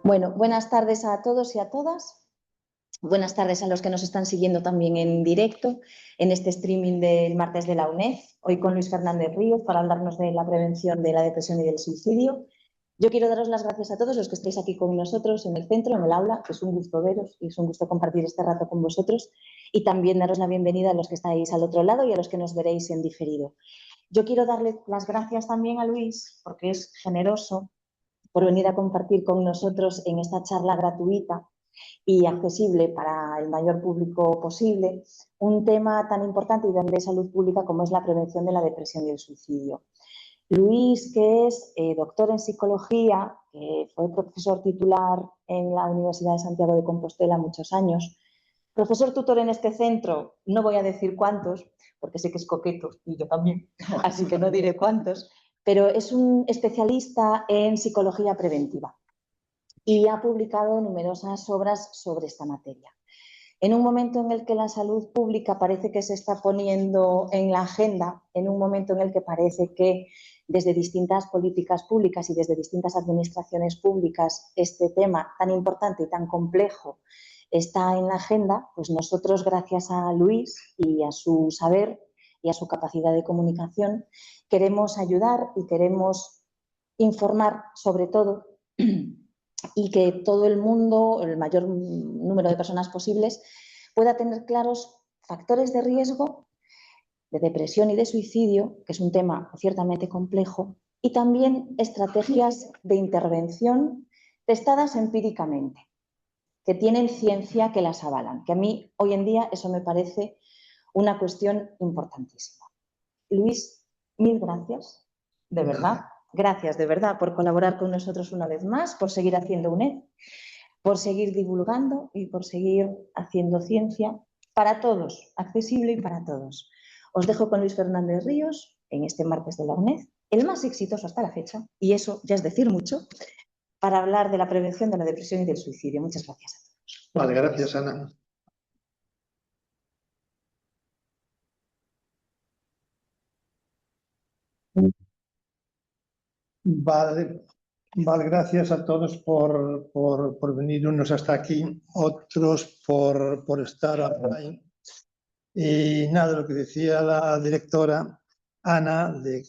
Bueno, buenas tardes a todos y a todas. Buenas tardes a los que nos están siguiendo también en directo en este streaming del martes de la UNED, hoy con Luis Fernández Ríos para hablarnos de la prevención de la depresión y del suicidio. Yo quiero daros las gracias a todos los que estáis aquí con nosotros en el centro, en el aula. Es un gusto veros y es un gusto compartir este rato con vosotros, y también daros la bienvenida a los que estáis al otro lado y a los que nos veréis en diferido. Yo quiero darle las gracias también a Luis porque es generoso por venir a compartir con nosotros en esta charla gratuita y accesible para el mayor público posible un tema tan importante y de salud pública como es la prevención de la depresión y el suicidio. Luis, que es doctor en psicología, que fue profesor titular en la Universidad de Santiago de Compostela muchos años, profesor tutor en este centro, no voy a decir cuántos, porque sé que es coqueto y yo también, así que no diré cuántos, pero es un especialista en psicología preventiva y ha publicado numerosas obras sobre esta materia. En un momento en el que la salud pública parece que se está poniendo en la agenda, en un momento en el que parece que desde distintas políticas públicas y desde distintas administraciones públicas este tema tan importante y tan complejo está en la agenda, pues nosotros, gracias a Luis y a su saber y a su capacidad de comunicación, queremos ayudar y queremos informar sobre todo y que todo el mundo, el mayor número de personas posibles, pueda tener claros factores de riesgo de depresión y de suicidio, que es un tema ciertamente complejo, y también estrategias de intervención testadas empíricamente, que tienen ciencia que las avalan, que a mí hoy en día eso me parece una cuestión importantísima. Luis, mil gracias, de verdad. Gracias, de verdad, por colaborar con nosotros una vez más, por seguir haciendo UNED, por seguir divulgando y por seguir haciendo ciencia para todos, accesible y para todos. Os dejo con Luis Fernández Ríos en este martes de la UNED, el más exitoso hasta la fecha, y eso ya es decir mucho, para hablar de la prevención de la depresión y del suicidio. Muchas gracias a todos. Vale, gracias, Ana. Vale, gracias a todos por venir, unos hasta aquí, otros por estar online. Y nada, lo que decía la directora Ana, de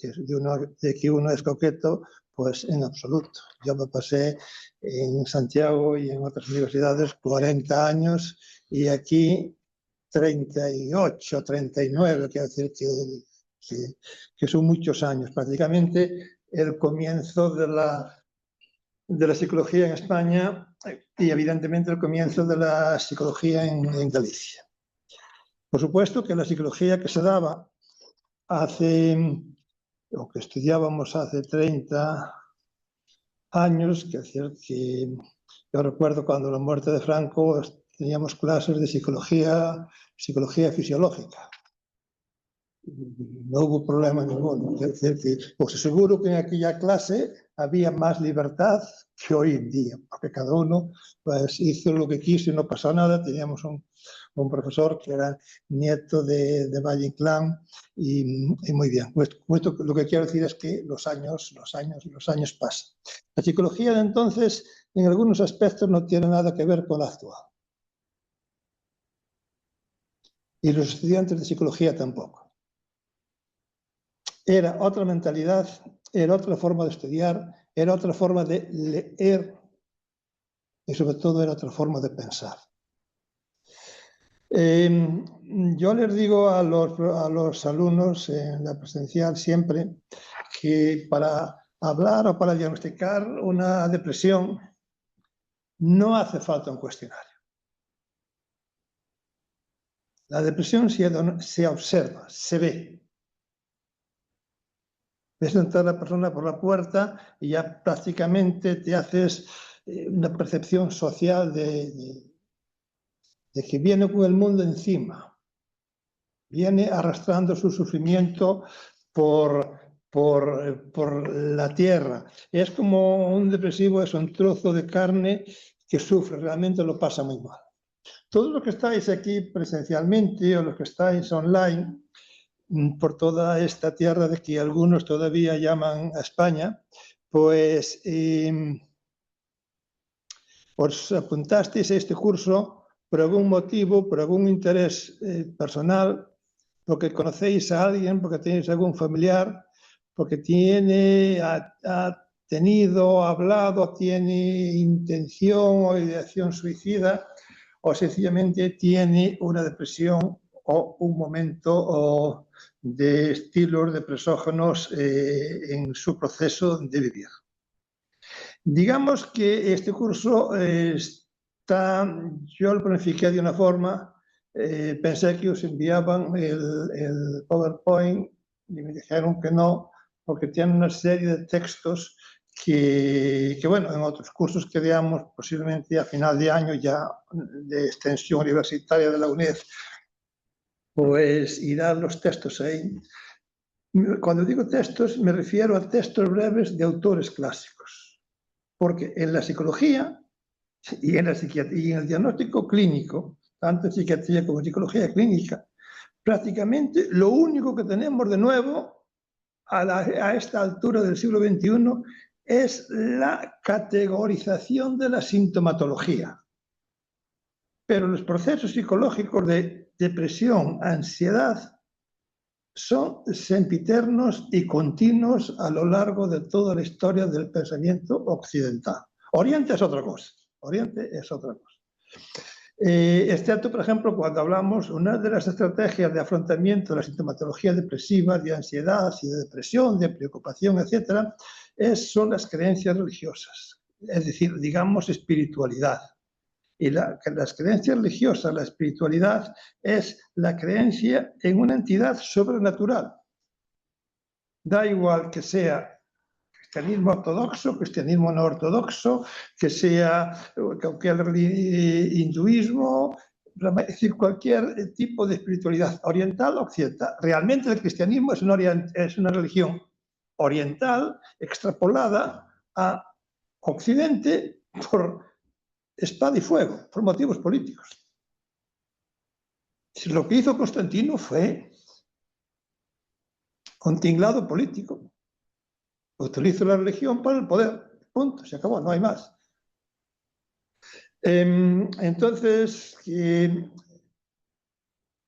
que uno es coqueto, pues en absoluto. Yo me pasé en Santiago y en otras universidades 40 años y aquí 38, 39, quiero decir que son muchos años, prácticamente el comienzo de la psicología en España y evidentemente el comienzo de la psicología en Galicia. Por supuesto que la psicología que se daba o que estudiábamos hace 30 años, que yo recuerdo cuando la muerte de Franco teníamos clases de psicología fisiológica. No hubo problema ninguno. Es decir, que os aseguro que en aquella clase había más libertad que hoy en día, porque cada uno pues, hizo lo que quiso y no pasó nada. Teníamos un profesor que era nieto de Valle Inclán y muy bien. Esto lo que quiero decir es que los años pasan. La psicología de entonces, en algunos aspectos, no tiene nada que ver con la actual. Y los estudiantes de psicología tampoco. Era otra mentalidad, era otra forma de estudiar, era otra forma de leer y sobre todo era otra forma de pensar. Yo les digo a los alumnos en la presencial siempre que para hablar o para diagnosticar una depresión no hace falta un cuestionario. La depresión se observa, se ve. Ves entrar a la persona por la puerta y ya prácticamente te haces una percepción social de que viene con el mundo encima. Viene arrastrando su sufrimiento por la tierra. Es como un depresivo, es un trozo de carne que sufre, realmente lo pasa muy mal. Todos los que estáis aquí presencialmente o los que estáis online, por toda esta tierra de que algunos todavía llaman a España, pues os apuntasteis a este curso por algún motivo, por algún interés personal, porque conocéis a alguien, porque tenéis algún familiar, porque ha tenido, hablado, tiene intención o ideación suicida, o sencillamente tiene una depresión o un momento de estilos depresógenos en su proceso de vivir. Digamos que este curso yo lo planifiqué de una forma, pensé que os enviaban el PowerPoint y me dijeron que no, porque tiene una serie de textos que bueno, en otros cursos que veamos posiblemente a final de año ya de extensión universitaria de la UNED, pues irán los textos ahí. Cuando digo textos me refiero a textos breves de autores clásicos, porque en la psicología y en la psiquiatría y en el diagnóstico clínico, tanto en psiquiatría como en psicología clínica, prácticamente lo único que tenemos de nuevo a esta altura del siglo XXI es la categorización de la sintomatología. Pero los procesos psicológicos de depresión, ansiedad, son sempiternos y continuos a lo largo de toda la historia del pensamiento occidental. Oriente es otra cosa. Oriente es otra cosa. Excepto, por ejemplo, cuando hablamos, una de las estrategias de afrontamiento de la sintomatología depresiva, de ansiedad y de depresión, de preocupación, etcétera, son las creencias religiosas, es decir, digamos, espiritualidad. Y las creencias religiosas, la espiritualidad, es la creencia en una entidad sobrenatural. Da igual que sea cristianismo ortodoxo, cristianismo no ortodoxo, que sea cualquier hinduismo, es decir, cualquier tipo de espiritualidad oriental o occidental. Realmente el cristianismo es una religión oriental extrapolada a Occidente por espada y fuego, por motivos políticos. Lo que hizo Constantino fue un tinglado político. Utilizo la religión para el poder. Punto, se acabó, no hay más. Entonces,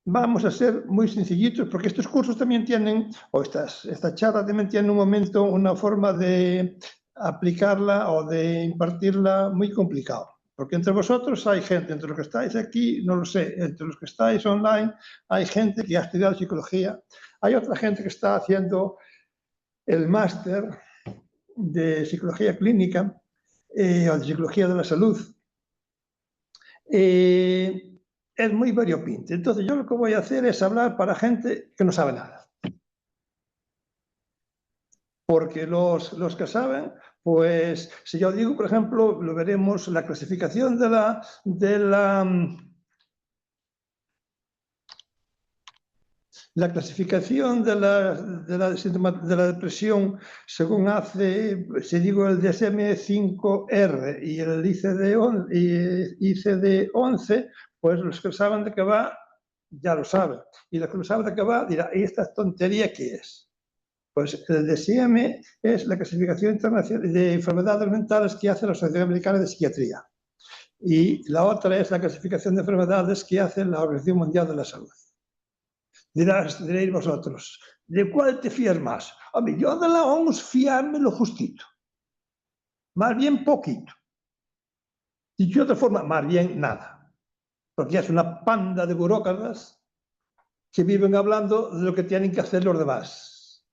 vamos a ser muy sencillitos, porque estos cursos también tienen, o esta charla también tiene un momento, una forma de aplicarla o de impartirla muy complicado. Porque entre vosotros hay gente, entre los que estáis aquí, no lo sé, entre los que estáis online, hay gente que ha estudiado psicología, hay otra gente que está haciendo el máster de psicología clínica o de psicología de la salud. Es muy variopinto. Entonces yo lo que voy a hacer es hablar para gente que no sabe nada. Porque los que saben, pues si yo digo, por ejemplo, lo veremos, la clasificación de la clasificación de la depresión según hace, si digo el DSM-5R y el ICD-11, pues los que saben de qué va, ya lo saben. Y los que no saben de qué va, dirán, ¿y esta tontería qué es? Pues el DSM es la clasificación internacional de enfermedades mentales que hace la Sociedad Americana de Psiquiatría. Y la otra es la clasificación de enfermedades que hace la Organización Mundial de la Salud. Diréis vosotros, ¿de cuál te fías más? A mí, yo de la OMS fiarme lo justito. Más bien poquito. Dicho de otra forma, más bien nada. Porque es una panda de burócratas que viven hablando de lo que tienen que hacer los demás.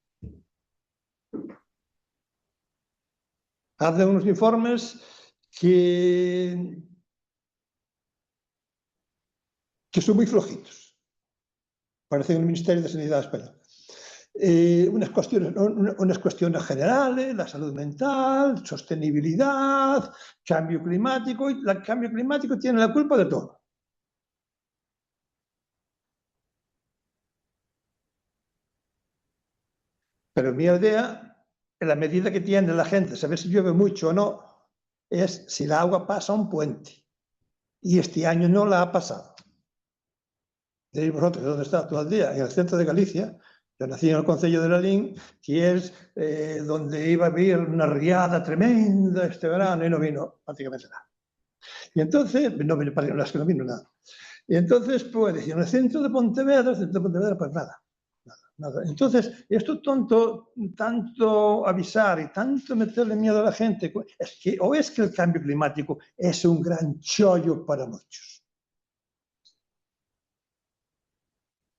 Hacen unos informes que son muy flojitos. Parecen el Ministerio de Sanidad español. Unas cuestiones generales, la salud mental, sostenibilidad, cambio climático, y el cambio climático tiene la culpa de todo. Pero mi idea, en la medida que tiene la gente saber si llueve mucho o no, es si el agua pasa un puente. Y este año no la ha pasado. Diréis vosotros, ¿dónde está todo el día? En el centro de Galicia. Yo nací en el concello de Lalín, que es donde iba a haber una riada tremenda este verano y no vino prácticamente nada. Y entonces, no me parecen las que no vino nada. Y entonces, pues decía, en el centro de Pontevedra, pues nada. Entonces, esto tanto avisar y tanto meterle miedo a la gente, es que el cambio climático es un gran chollo para muchos.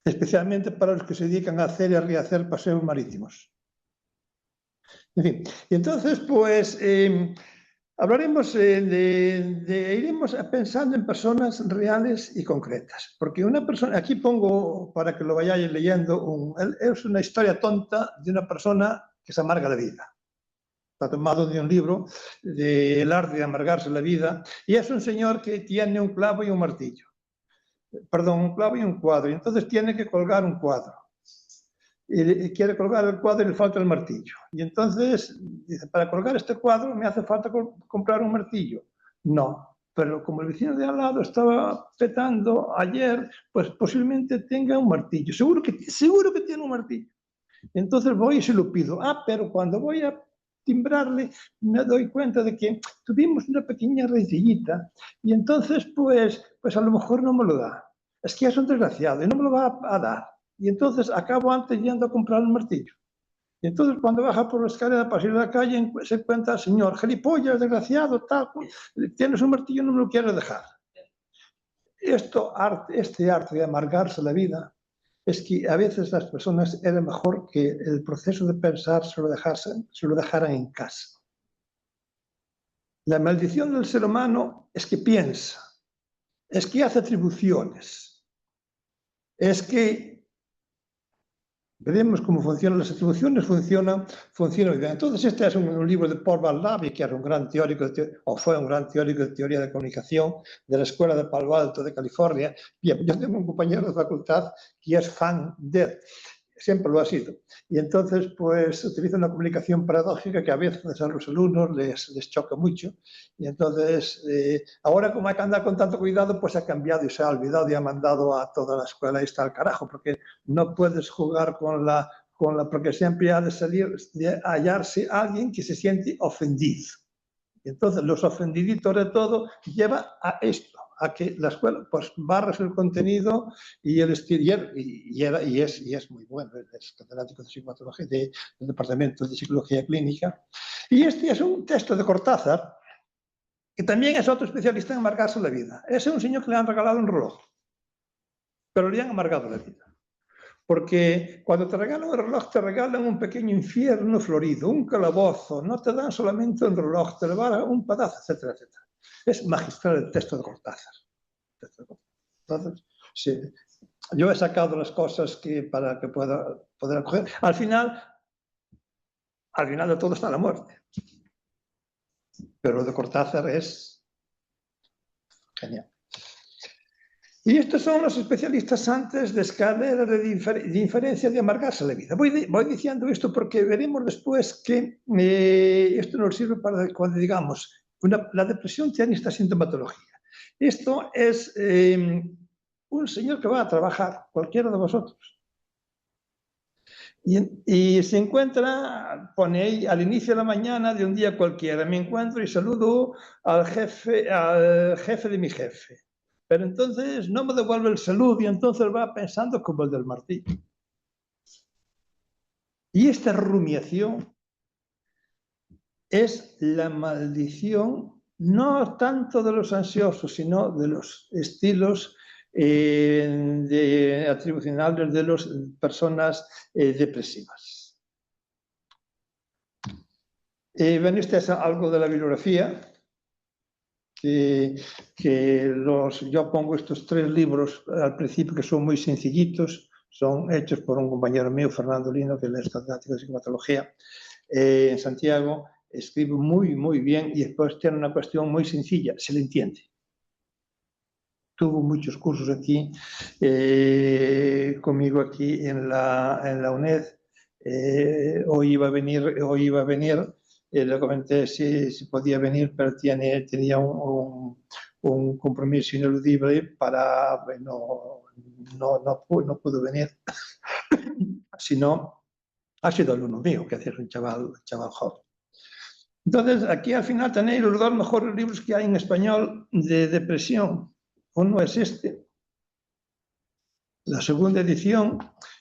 Especialmente para los que se dedican a hacer y a rehacer paseos marítimos. En fin, y entonces, pues, hablaremos iremos pensando en personas reales y concretas, porque una persona, aquí pongo para que lo vayáis leyendo, es una historia tonta de una persona que se amarga la vida. Está tomado de un libro de El arte de amargarse la vida, y es un señor que tiene un clavo y un martillo. Perdón, un clavo y un cuadro, y entonces tiene que colgar un cuadro. Y quiere colgar el cuadro y le falta el martillo. Y entonces dice, para colgar este cuadro me hace falta comprar un martillo. No, pero como el vecino de al lado estaba petando ayer, pues posiblemente tenga un martillo. Seguro que tiene un martillo. Entonces voy y se lo pido. Pero cuando voy a timbrarle me doy cuenta de que tuvimos una pequeña rencillita y entonces pues a lo mejor no me lo da. Es que es un desgraciado y no me lo va a dar. Y entonces acabo antes yendo a comprar el martillo. Y entonces cuando baja por la escalera para salir a la calle se encuentra al señor, gilipollas, desgraciado, tal, tienes un martillo y no me lo quieres dejar. Este arte de amargarse la vida es que a veces las personas era mejor que el proceso de pensar se lo dejaran en casa. La maldición del ser humano es que piensa, es que hace atribuciones, es que veremos cómo funcionan las atribuciones, funcionan bien. Entonces este es un libro de Paul Barnaby, que era un gran teórico, fue un gran teórico de teoría de comunicación de la Escuela de Palo Alto de California. Bien, yo tengo un compañero de facultad que es fan de él, siempre lo ha sido. Y entonces, pues, utiliza una comunicación paradójica que a veces a los alumnos les choca mucho. Y entonces, ahora como hay que andar con tanto cuidado, pues ha cambiado y se ha olvidado y ha mandado a toda la escuela y está al carajo, porque no puedes jugar porque siempre ha de hallarse alguien que se siente ofendido. Y entonces, los ofendiditos de todo lleva a esto, a que la escuela pues barras el contenido y es muy bueno, es catedrático de psicomatología del Departamento de Psicología Clínica. Y este es un texto de Cortázar, que también es otro especialista en amargarse la vida. Ese es un señor que le han regalado un reloj, pero le han amargado la vida. Porque cuando te regalan un reloj, te regalan un pequeño infierno florido, un calabozo, no te dan solamente un reloj, te regalan un pedazo, etcétera, etcétera. Es magistral el texto de Cortázar. Entonces, sí, yo he sacado las cosas para que pueda poder acoger. Al final de todo está la muerte. Pero lo de Cortázar es genial. Y estos son los especialistas antes de escalera de inferencia de amargarse la vida. Voy diciendo esto porque veremos después que esto nos sirve para cuando digamos, la depresión tiene esta sintomatología. Esto es un señor que va a trabajar, cualquiera de vosotros. Y se encuentra, pone ahí, al inicio de la mañana de un día cualquiera, me encuentro y saludo al jefe de mi jefe. Pero entonces no me devuelve el saludo y entonces va pensando como el del martillo. Y esta rumiación es la maldición no tanto de los ansiosos, sino de los estilos atribucionales de las personas depresivas. Ven ustedes algo de la bibliografía. Yo pongo estos 3 libros al principio que son muy sencillitos, son hechos por un compañero mío, Fernando Lino, que es catedrático de psicomatología en Santiago, escribe muy, muy bien y después tiene una cuestión muy sencilla, se le entiende. Tuvo muchos cursos aquí, conmigo aquí en la UNED, hoy iba a venir. Le comenté si podía venir, pero tenía un compromiso ineludible para, no pudo venir. Si no, ha sido alumno mío, que es un chaval joven. Entonces, aquí al final tenéis los dos mejores libros que hay en español de depresión. Uno es este, la segunda edición,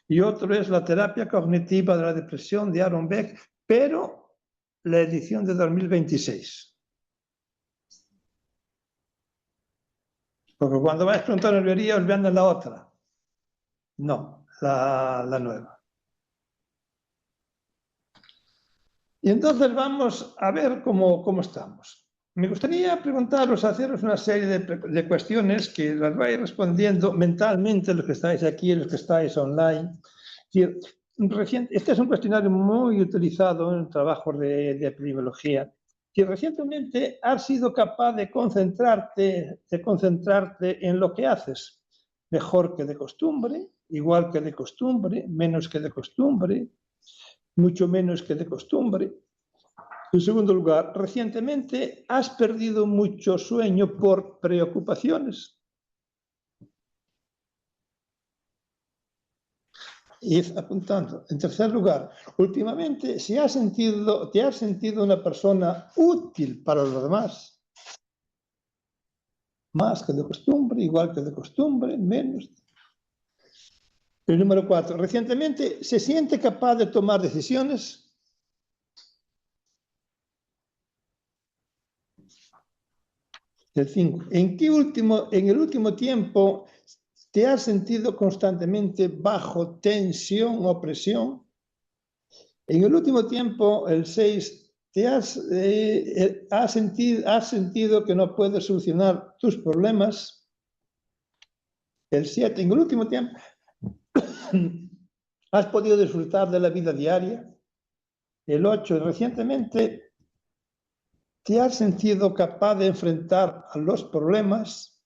y otro es La terapia cognitiva de la depresión de Aaron Beck, pero la edición de 2026. Porque cuando vais pronto a la librería os venden la otra. No, la nueva. Y entonces vamos a ver cómo estamos. Me gustaría preguntaros, haceros una serie de cuestiones que las vais respondiendo mentalmente los que estáis aquí, los que estáis online. Este es un cuestionario muy utilizado en trabajos de epidemiología. Si recientemente has sido capaz de concentrarte en lo que haces, mejor que de costumbre, igual que de costumbre, menos que de costumbre, mucho menos que de costumbre. En segundo lugar, recientemente has perdido mucho sueño por preocupaciones. Ir apuntando. En tercer lugar, últimamente, si te has sentido una persona útil para los demás, más que de costumbre, igual que de costumbre, menos. El número 4, recientemente se siente capaz de tomar decisiones. El 5, en el último tiempo te has sentido constantemente bajo tensión o presión. En el último tiempo, el 6, has sentido que no puedes solucionar tus problemas. El 7, en el último tiempo, has podido disfrutar de la vida diaria. El 8, recientemente te has sentido capaz de enfrentar a los problemas.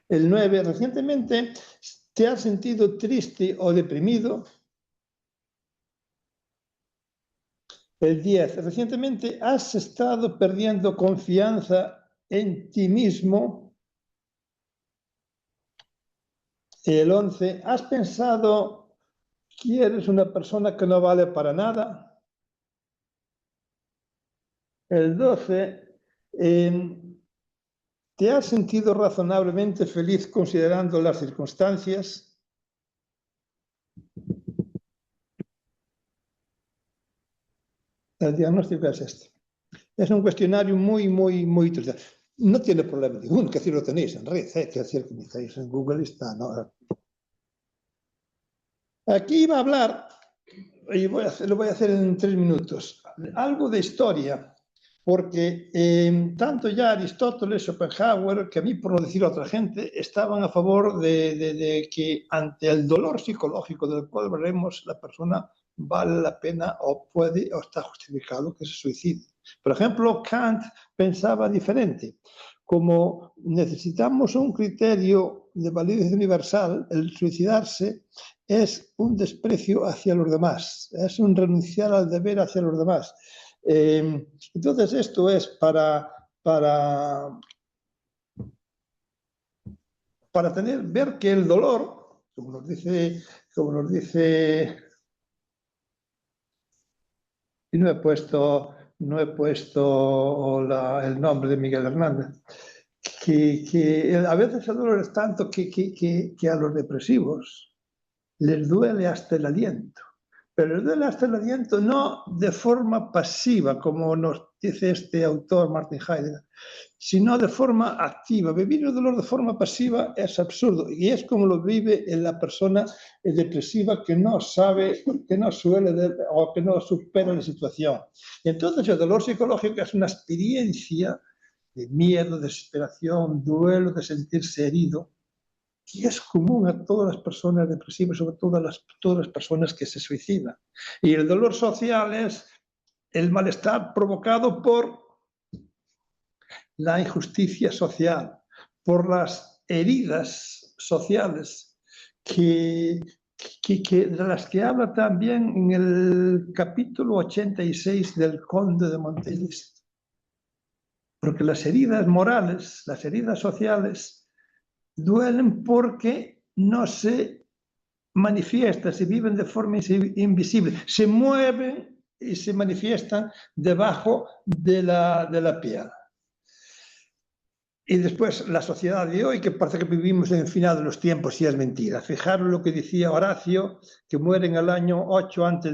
El 9, recientemente te has sentido triste o deprimido. El 10, recientemente has estado perdiendo confianza en ti mismo. El 11, has pensado que eres una persona que no vale para nada. El 12, ¿te has sentido razonablemente feliz considerando las circunstancias? El diagnóstico es este. Es un cuestionario muy utilizado. No tiene problema ninguno, que decir lo tenéis en red, que decir que estáis en Google está, ¿no? Aquí iba a hablar, y lo voy a hacer en 3 minutos, algo de historia, porque tanto ya Aristóteles, Schopenhauer, que a mí, por no decir a otra gente, estaban a favor de que ante el dolor psicológico del cual hablaremos, la persona vale la pena o puede o está justificado que se suicide. Por ejemplo, Kant pensaba diferente. Como necesitamos un criterio de validez universal, el suicidarse es un desprecio hacia los demás, es un renunciar al deber hacia los demás. Entonces esto es para ver que el dolor, como nos dice, y no he puesto el nombre de Miguel Hernández, que a veces el dolor es tanto que a los depresivos les duele hasta el aliento. Pero les duele hasta el aliento no de forma pasiva, como nos dice este autor, Martin Heidegger, sino de forma activa. Vivir el dolor de forma pasiva es absurdo y es como lo vive la persona depresiva que no sabe, que no suele o que no supera la situación. Y entonces el dolor psicológico es una experiencia de miedo, desesperación, duelo, de sentirse herido, que es común a todas las personas depresivas, sobre todo a todas las personas que se suicidan. Y el dolor social es el malestar provocado por la injusticia social, por las heridas sociales de las que habla también en el capítulo 86 del Conde de Montecristo. Porque las heridas morales, las heridas sociales, duelen porque no se manifiestan, se viven de forma invisible, se mueven y se manifiestan debajo de la piel. Y después la sociedad de hoy, que parece que vivimos en el final de los tiempos, y es mentira. Fijaros lo que decía Horacio, que muere en el año 8 a.C.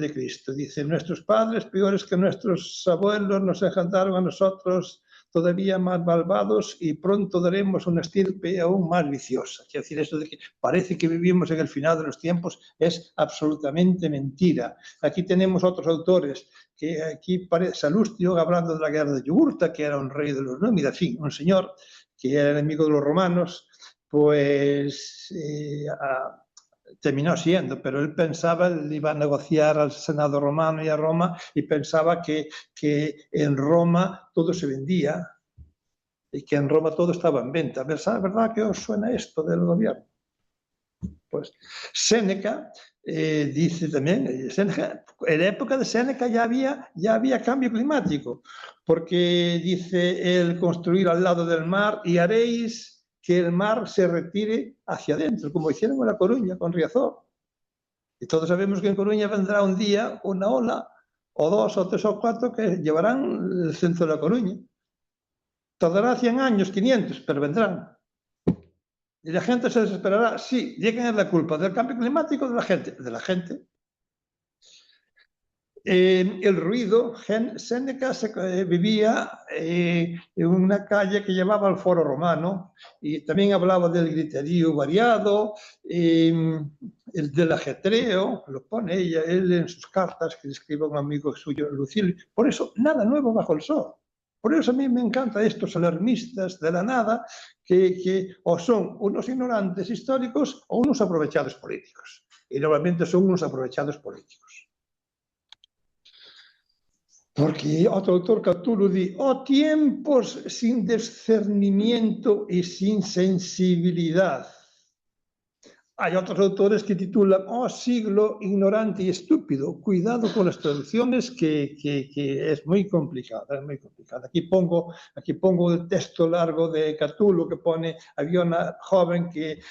Dice, nuestros padres, peores que nuestros abuelos, nos engendraron a nosotros todavía más malvados y pronto daremos una estirpe aún más viciosa. Quiero decir, eso de que parece que vivimos en el final de los tiempos es absolutamente mentira. Aquí tenemos otros autores, que aquí parece Salustio hablando de la guerra de Yugurta, que era un rey de los númidas, en fin, un señor que era enemigo de los romanos, pues terminó siendo, pero él pensaba, él iba a negociar al Senado romano y a Roma, y pensaba que en Roma todo se vendía y que en Roma todo estaba en venta. ¿Verdad que os suena esto del gobierno? Pues Séneca dice también, Séneca, en la época de Séneca ya había cambio climático, porque dice el construir al lado del mar y haréis que el mar se retire hacia adentro, como hicieron en La Coruña con Riazor. Y todos sabemos que en Coruña vendrá un día una ola, o 2 o 3 o 4, que llevarán el centro de La Coruña. Tardará 100 años, 500, pero vendrán. Y la gente se desesperará. Sí, ¿de quién es la culpa? ¿Del cambio climático o de la gente? De la gente. El ruido, Séneca vivía en una calle que llevaba al Foro Romano y también hablaba del griterío variado, del ajetreo, lo pone él en sus cartas que le escribe a un amigo suyo, Lucilio. Por eso, nada nuevo bajo el sol. Por eso a mí me encantan estos alarmistas de la nada, que o son unos ignorantes históricos o unos aprovechados políticos. Y normalmente son unos aprovechados políticos. Porque otro autor, Catulo, dice, tiempos sin discernimiento y sin sensibilidad. Hay otros autores que titulan, siglo ignorante y estúpido. Cuidado con las traducciones, que es muy complicada, es muy complicada. Aquí pongo el texto largo de Catulo, que pone, había una joven que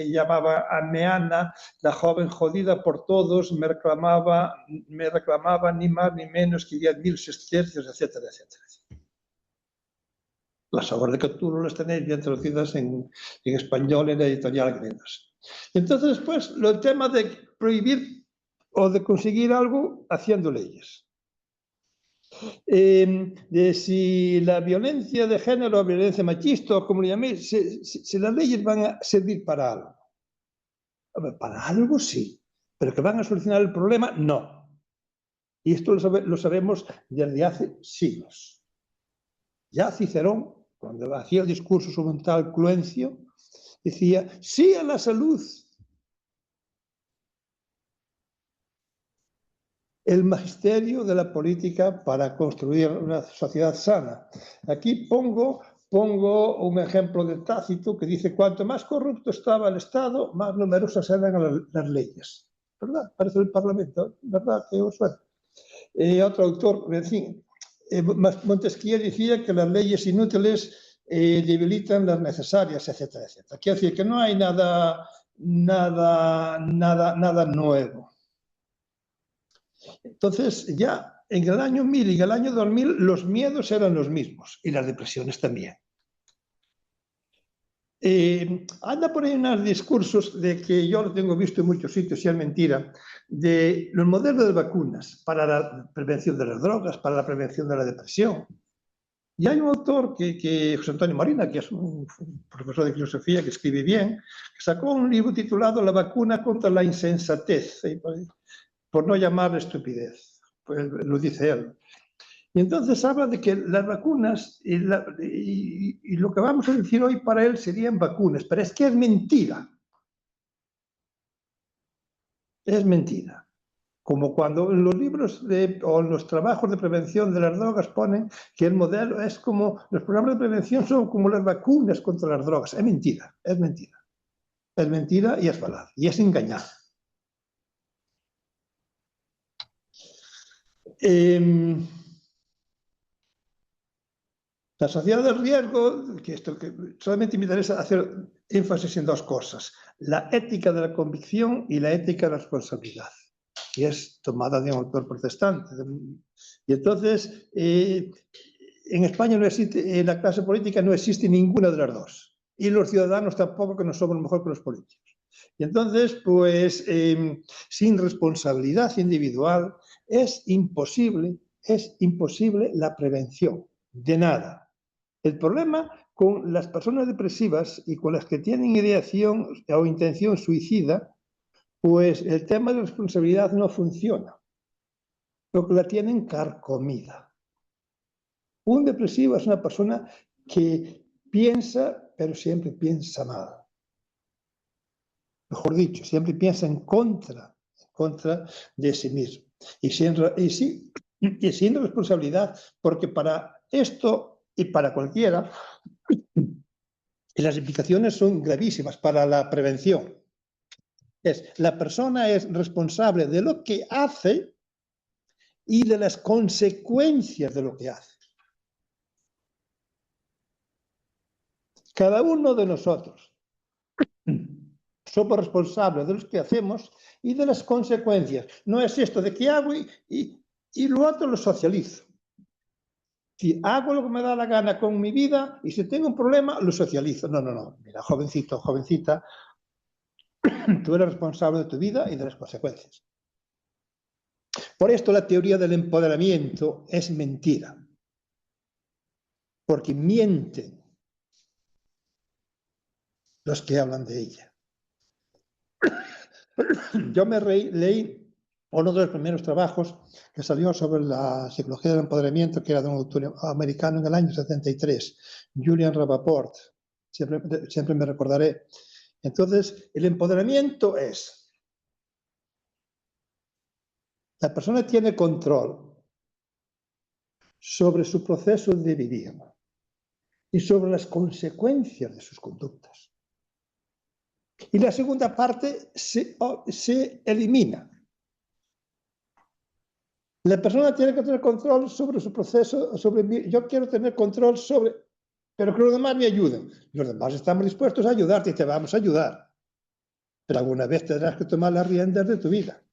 llamaba a Meana, la joven jodida por todos, me reclamaba ni más ni menos que 10.000 sestercios, etcétera, etcétera. Las obras de Catulo las tenéis bien traducidas en español en la editorial Gredas. Entonces, después, el tema de prohibir o de conseguir algo haciendo leyes. De si la violencia de género o violencia machista, o como le llaméis, si las leyes van a servir para algo. Para algo sí, pero que van a solucionar el problema, no. Y esto lo sabemos desde hace siglos. Ya Cicerón, cuando hacía el discurso sobre un tal Cluencio, decía, sí a la salud. El magisterio de la política para construir una sociedad sana. Aquí pongo un ejemplo de Tácito que dice, cuanto más corrupto estaba el Estado, más numerosas eran las leyes. ¿Verdad? Parece el Parlamento, ¿verdad? Que os suena. Otro autor, en fin, Montesquieu decía que las leyes inútiles debilitan las necesarias, etcétera, etcétera. Quiere decir que no hay nada nuevo. Entonces, ya en el año 1000 y en el año 2000 los miedos eran los mismos y las depresiones también. Anda por ahí unos discursos de que yo lo tengo visto en muchos sitios y es mentira, de los modelos de vacunas para la prevención de las drogas, para la prevención de la depresión. Y hay un autor, José Antonio Marina, que es un profesor de filosofía que escribe bien, que sacó un libro titulado La vacuna contra la insensatez, por no llamarle estupidez, pues lo dice él. Y entonces habla de que las vacunas y lo que vamos a decir hoy para él serían vacunas, pero es que es mentira. Es mentira. Como cuando en los libros o en los trabajos de prevención de las drogas ponen que el modelo es como, los programas de prevención son como las vacunas contra las drogas. Es mentira, es mentira. Es mentira y es falaz, y es engañar. La sociedad del riesgo, que solamente me interesa hacer énfasis en dos cosas. la ética de la convicción y la ética de la responsabilidad, que es tomada de un autor protestante. Y entonces, en España no existe, en la clase política no existe ninguna de las dos. Y los ciudadanos tampoco, que no somos mejor que los políticos. Y entonces, pues, sin responsabilidad individual es imposible la prevención de nada. El problema con las personas depresivas y con las que tienen ideación o intención suicida, pues el tema de la responsabilidad no funciona, porque la tienen carcomida. Un depresivo es una persona que piensa, pero siempre piensa mal. Mejor dicho, siempre piensa en contra de sí mismo. Y sin responsabilidad, porque para esto y para cualquiera, las implicaciones son gravísimas para la prevención. La persona es responsable de lo que hace y de las consecuencias de lo que hace. Cada uno de nosotros somos responsables de lo que hacemos y de las consecuencias. No es esto de que hago y lo otro lo socializo. Si hago lo que me da la gana con mi vida y si tengo un problema, lo socializo. No. Mira, jovencito, jovencita, tú eres responsable de tu vida y de las consecuencias. Por esto la teoría del empoderamiento es mentira. Porque mienten los que hablan de ella. Yo leí uno de los primeros trabajos que salió sobre la psicología del empoderamiento, que era de un autor americano en el año 73, Julian Rappaport. Siempre me recordaré. Entonces, el empoderamiento es: la persona tiene control sobre su proceso de vivir y sobre las consecuencias de sus conductas. Y la segunda parte se elimina. La persona tiene que tener control sobre su proceso, yo quiero tener control sobre, pero que los demás me ayuden. Los demás estamos dispuestos a ayudarte y te vamos a ayudar. Pero alguna vez tendrás que tomar las riendas de tu vida.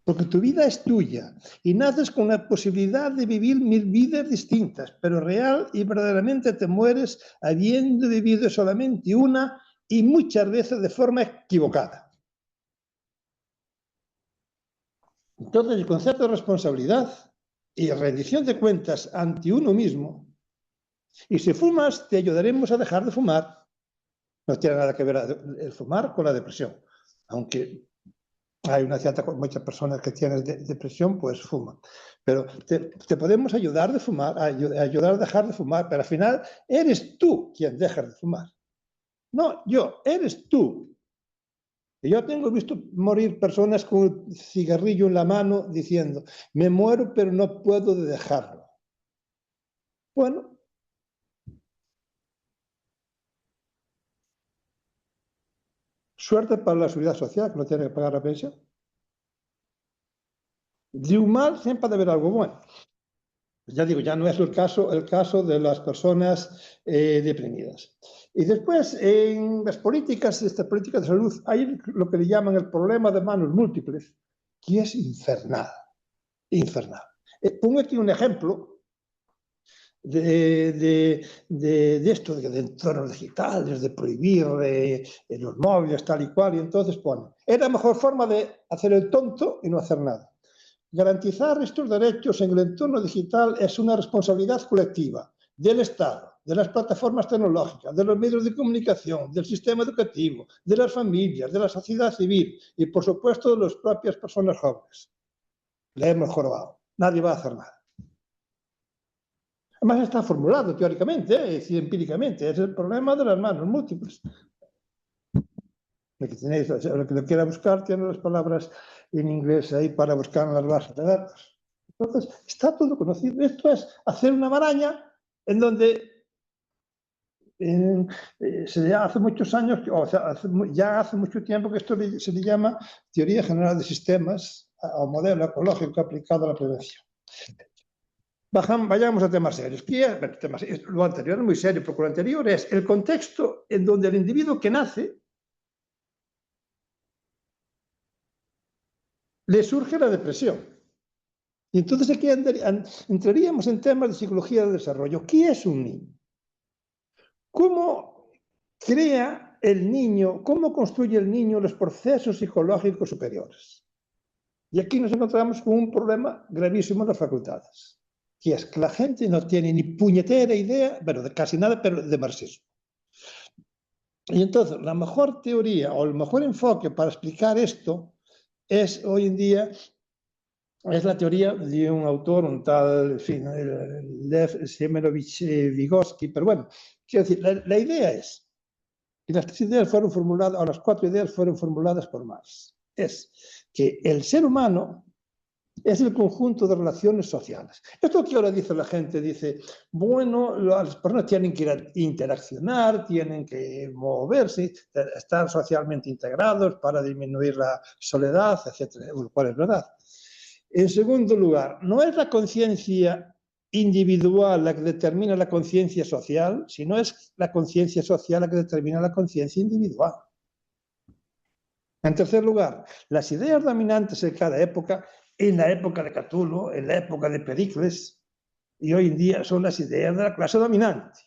Porque tu vida es tuya y naces con la posibilidad de vivir 1000 vidas distintas, pero real y verdaderamente te mueres habiendo vivido solamente una y muchas veces de forma equivocada. Entonces, el concepto de responsabilidad y rendición de cuentas ante uno mismo, y si fumas, te ayudaremos a dejar de fumar. No tiene nada que ver el fumar con la depresión, aunque hay muchas personas que tienen depresión, pues fuman. Pero te podemos ayudar a ayudar a dejar de fumar, pero al final eres tú quien deja de fumar. No, eres tú. Y yo tengo visto morir personas con un cigarrillo en la mano diciendo: me muero, pero no puedo dejarlo. Bueno, suerte para la seguridad social, que no tiene que pagar la pensión. De un mal siempre ha de haber algo bueno. Ya digo, ya no es el caso de las personas deprimidas. Y después, en las políticas de salud, hay lo que le llaman el problema de manos múltiples, que es infernal. Infernal. Pongo aquí un ejemplo de esto, de entornos digitales, de prohibir los móviles, tal y cual, y entonces pone: es la mejor forma de hacer el tonto y no hacer nada. Garantizar estos derechos en el entorno digital es una responsabilidad colectiva del Estado, de las plataformas tecnológicas, de los medios de comunicación, del sistema educativo, de las familias, de la sociedad civil y, por supuesto, de las propias personas jóvenes. Le hemos jorobado. Nadie va a hacer nada. Además está formulado teóricamente, es decir, empíricamente. Es el problema de las manos múltiples. El que lo quiera buscar tiene las palabras en inglés ahí para buscar en las bases de datos. Entonces, está todo conocido. Esto es hacer una maraña en donde hace muchos años, o sea, hace mucho tiempo que esto se le llama teoría general de sistemas o modelo ecológico aplicado a la prevención. Vayamos a temas serios. Lo anterior es muy serio, porque lo anterior es el contexto en donde el individuo que nace le surge la depresión. Y entonces aquí entraríamos en temas de psicología del desarrollo. ¿Qué es un niño? ¿Cómo crea el niño, cómo construye el niño los procesos psicológicos superiores? Y aquí nos encontramos con un problema gravísimo en las facultades, que es que la gente no tiene ni puñetera idea, bueno, de casi nada, pero de marxismo. Y entonces, la mejor teoría o el mejor enfoque para explicar esto es hoy en día es la teoría de un autor, un tal, en fin, Lev Semenovich Vygotsky, pero bueno, quiero decir, la idea es, y las 3 ideas fueron formuladas, o las 4 ideas fueron formuladas por Marx, es que el ser humano es el conjunto de relaciones sociales. Esto que ahora dice la gente, dice, bueno, las personas tienen que interaccionar, tienen que moverse, estar socialmente integrados para disminuir la soledad, etc., lo cual es verdad. En segundo lugar, no es la conciencia individual la que determina la conciencia social, sino es la conciencia social la que determina la conciencia individual. En tercer lugar, las ideas dominantes en cada época, en la época de Catulo, en la época de Pericles, y hoy en día son las ideas de la clase dominante.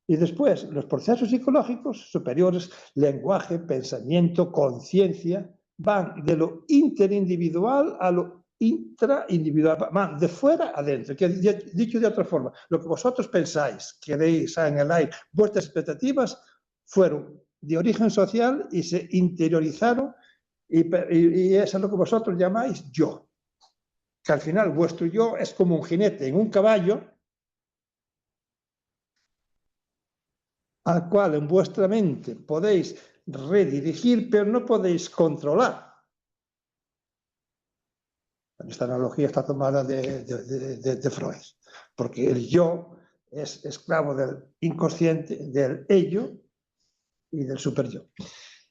Y después, los procesos psicológicos superiores, lenguaje, pensamiento, conciencia, van de lo interindividual a lo intraindividual, van de fuera a adentro. Que, dicho de otra forma, lo que vosotros pensáis, queréis en el aire, vuestras expectativas fueron de origen social y se interiorizaron y eso es lo que vosotros llamáis yo. Que al final vuestro yo es como un jinete en un caballo al cual en vuestra mente podéis redirigir, pero no podéis controlar. Esta analogía está tomada de Freud, porque el yo es esclavo del inconsciente, del ello y del superyo.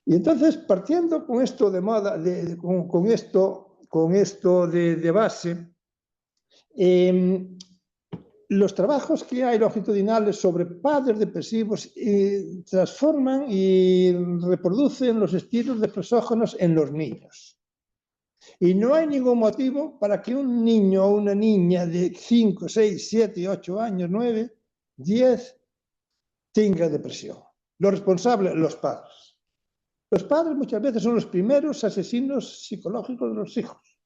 Y entonces, partiendo con esto de moda, con esto de base, los trabajos que hay longitudinales sobre padres depresivos transforman y reproducen los estilos depresógenos en los niños. Y no hay ningún motivo para que un niño o una niña de 5, 6, 7, 8 años, 9, 10 tenga depresión. Los responsables, los padres. Los padres muchas veces son los primeros asesinos psicológicos de los hijos.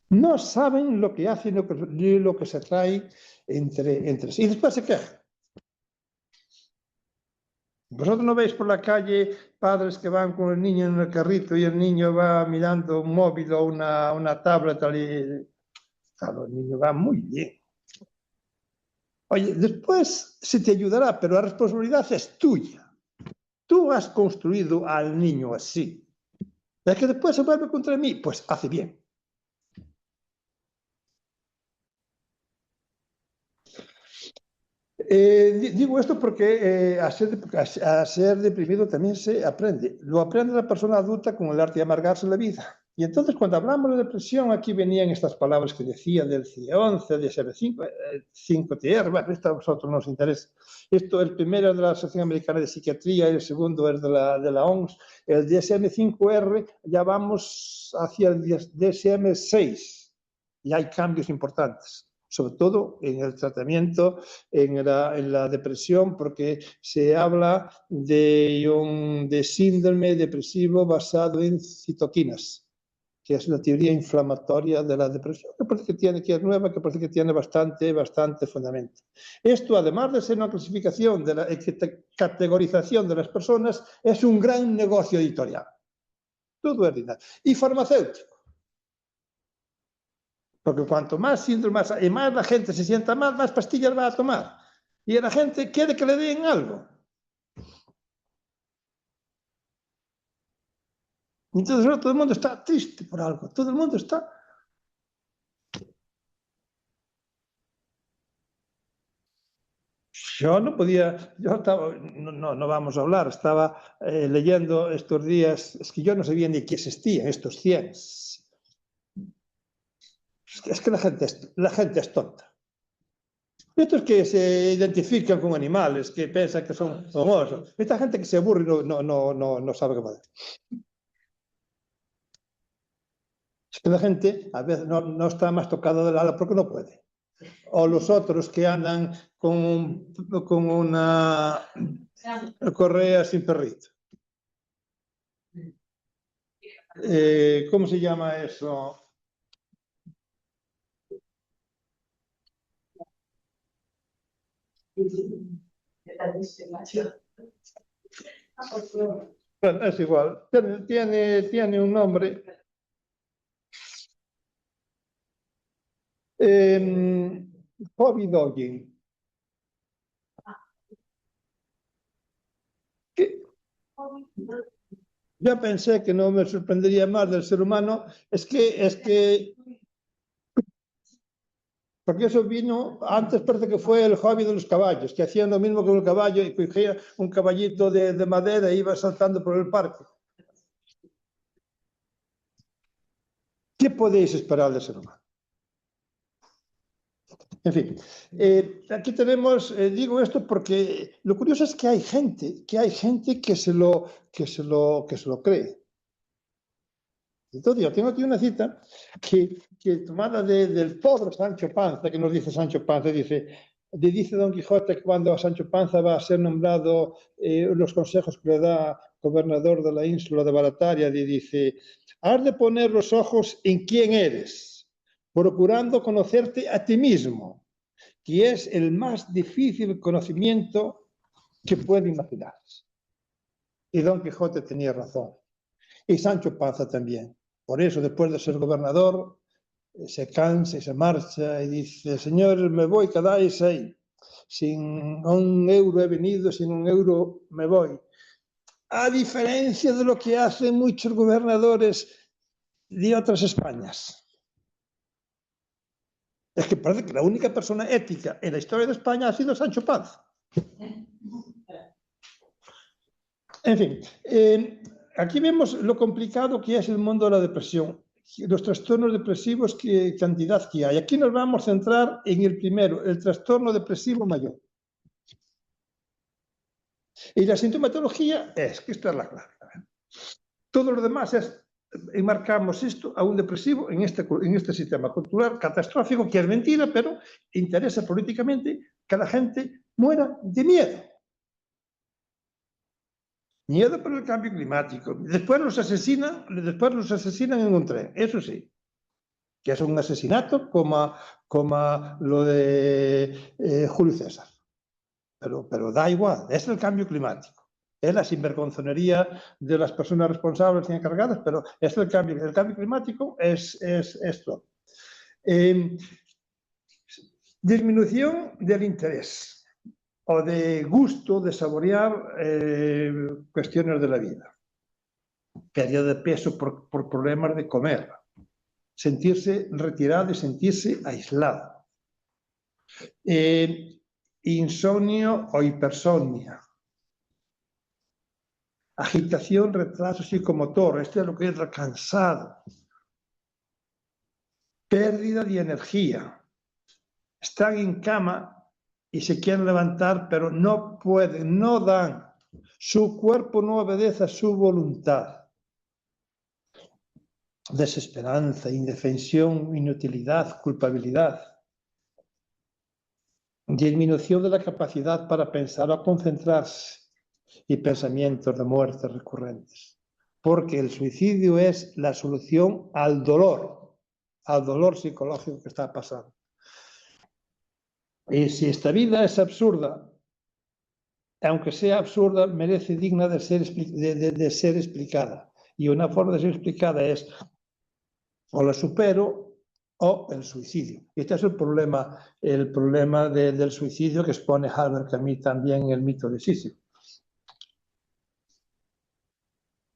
No saben lo que hacen ni lo que se trae entre sí. Y después se quejan. Vosotros no veis por la calle padres que van con el niño en el carrito y el niño va mirando un móvil o una tablet. Claro, el niño va muy bien. Oye, después se te ayudará, pero la responsabilidad es tuya. Tú has construido al niño así. Es que después se vuelve contra mí, pues hace bien. Digo esto porque a ser deprimido también se aprende. Lo aprende la persona adulta con el arte de amargarse la vida. Y entonces cuando hablamos de depresión, aquí venían estas palabras que decía del CIE-11, del DSM-5, 5TR, bueno, esto a vosotros nos interesa. Esto, el primero es de la Asociación Americana de Psiquiatría y el segundo es de la OMS. El DSM-5R ya vamos hacia el DSM-6 y hay cambios importantes, sobre todo en el tratamiento, en la depresión, porque se habla de síndrome depresivo basado en citoquinas, que es una teoría inflamatoria de la depresión, que parece que es nueva, que parece que tiene bastante fundamento. Esto, además de ser una clasificación, de la categorización de las personas, es un gran negocio editorial. Todo es dinero. Y farmacéutico. Porque cuanto más síntomas y más la gente se sienta mal, más pastillas va a tomar. Y la gente quiere que le den algo. Entonces ahora todo el mundo está triste por algo. Todo el mundo está... Yo no podía... Yo estaba... No vamos a hablar. Estaba leyendo estos días... Es que yo no sabía ni que existían estos 100. Es que la gente es tonta. Estos que se identifican con animales, que piensan que son osos. Esta gente que se aburre y no sabe qué hacer. Es que la gente a veces no está más tocada del ala porque no puede. O los otros que andan con una correa sin perrito. ¿Cómo se llama eso? Bueno, es igual. Tiene un nombre. Hobby dogging. Yo pensé que no me sorprendería más del ser humano. Es que porque eso vino, antes parece que fue el hobby de los caballos, que hacían lo mismo con el caballo y cogía un caballito de madera e iba saltando por el parque. ¿Qué podéis esperar del ser humano? En fin, aquí tenemos, digo esto porque lo curioso es que hay gente que se lo cree. Entonces, yo tengo aquí una cita que tomada del pobre Sancho Panza, que nos dice Sancho Panza, dice Don Quijote que cuando a Sancho Panza va a ser nombrado los consejos que le da gobernador de la ínsula de Barataria, dice, has de poner los ojos en quién eres, procurando conocerte a ti mismo, que es el más difícil conocimiento que puede imaginarse. Y Don Quijote tenía razón. Y Sancho Panza también. Por eso, después de ser gobernador, se cansa y se marcha y dice, señores, me voy, quedáis ahí. Sin un euro he venido, sin un euro me voy. A diferencia de lo que hacen muchos gobernadores de otras Españas. Es que parece que la única persona ética en la historia de España ha sido Sancho Panza. En fin, aquí vemos lo complicado que es el mundo de la depresión, los trastornos depresivos, qué cantidad que hay. Aquí nos vamos a centrar en el primero, el trastorno depresivo mayor. Y la sintomatología es, que esta es la clave. Todo lo demás es, enmarcamos esto a un depresivo en este sistema cultural catastrófico, que es mentira, pero interesa políticamente que la gente muera de miedo. Miedo por el cambio climático. Después los asesinan en un tren, eso sí, que es un asesinato como lo de Julio César. Pero da igual, es el cambio climático. Es la sinvergonzonería de las personas responsables y encargadas, pero es el cambio climático es esto. Disminución del interés o de gusto de saborear cuestiones de la vida. Pérdida de peso por problemas de comer. Sentirse retirado y sentirse aislado. Insomnio o hipersomnia. Agitación, retraso psicomotor. Esto es lo que es cansado. Pérdida de energía. Están en cama y se quieren levantar, pero no pueden, no dan. Su cuerpo no obedece a su voluntad. Desesperanza, indefensión, inutilidad, culpabilidad. Disminución de la capacidad para pensar o concentrarse y pensamientos de muerte recurrentes. Porque el suicidio es la solución al dolor psicológico que está pasando. Y si esta vida es absurda, aunque sea absurda, merece digna de ser explicada. Y una forma de ser explicada es o la supero o el suicidio. Este es el problema del suicidio que expone Albert Camus también en el mito de Sísifo.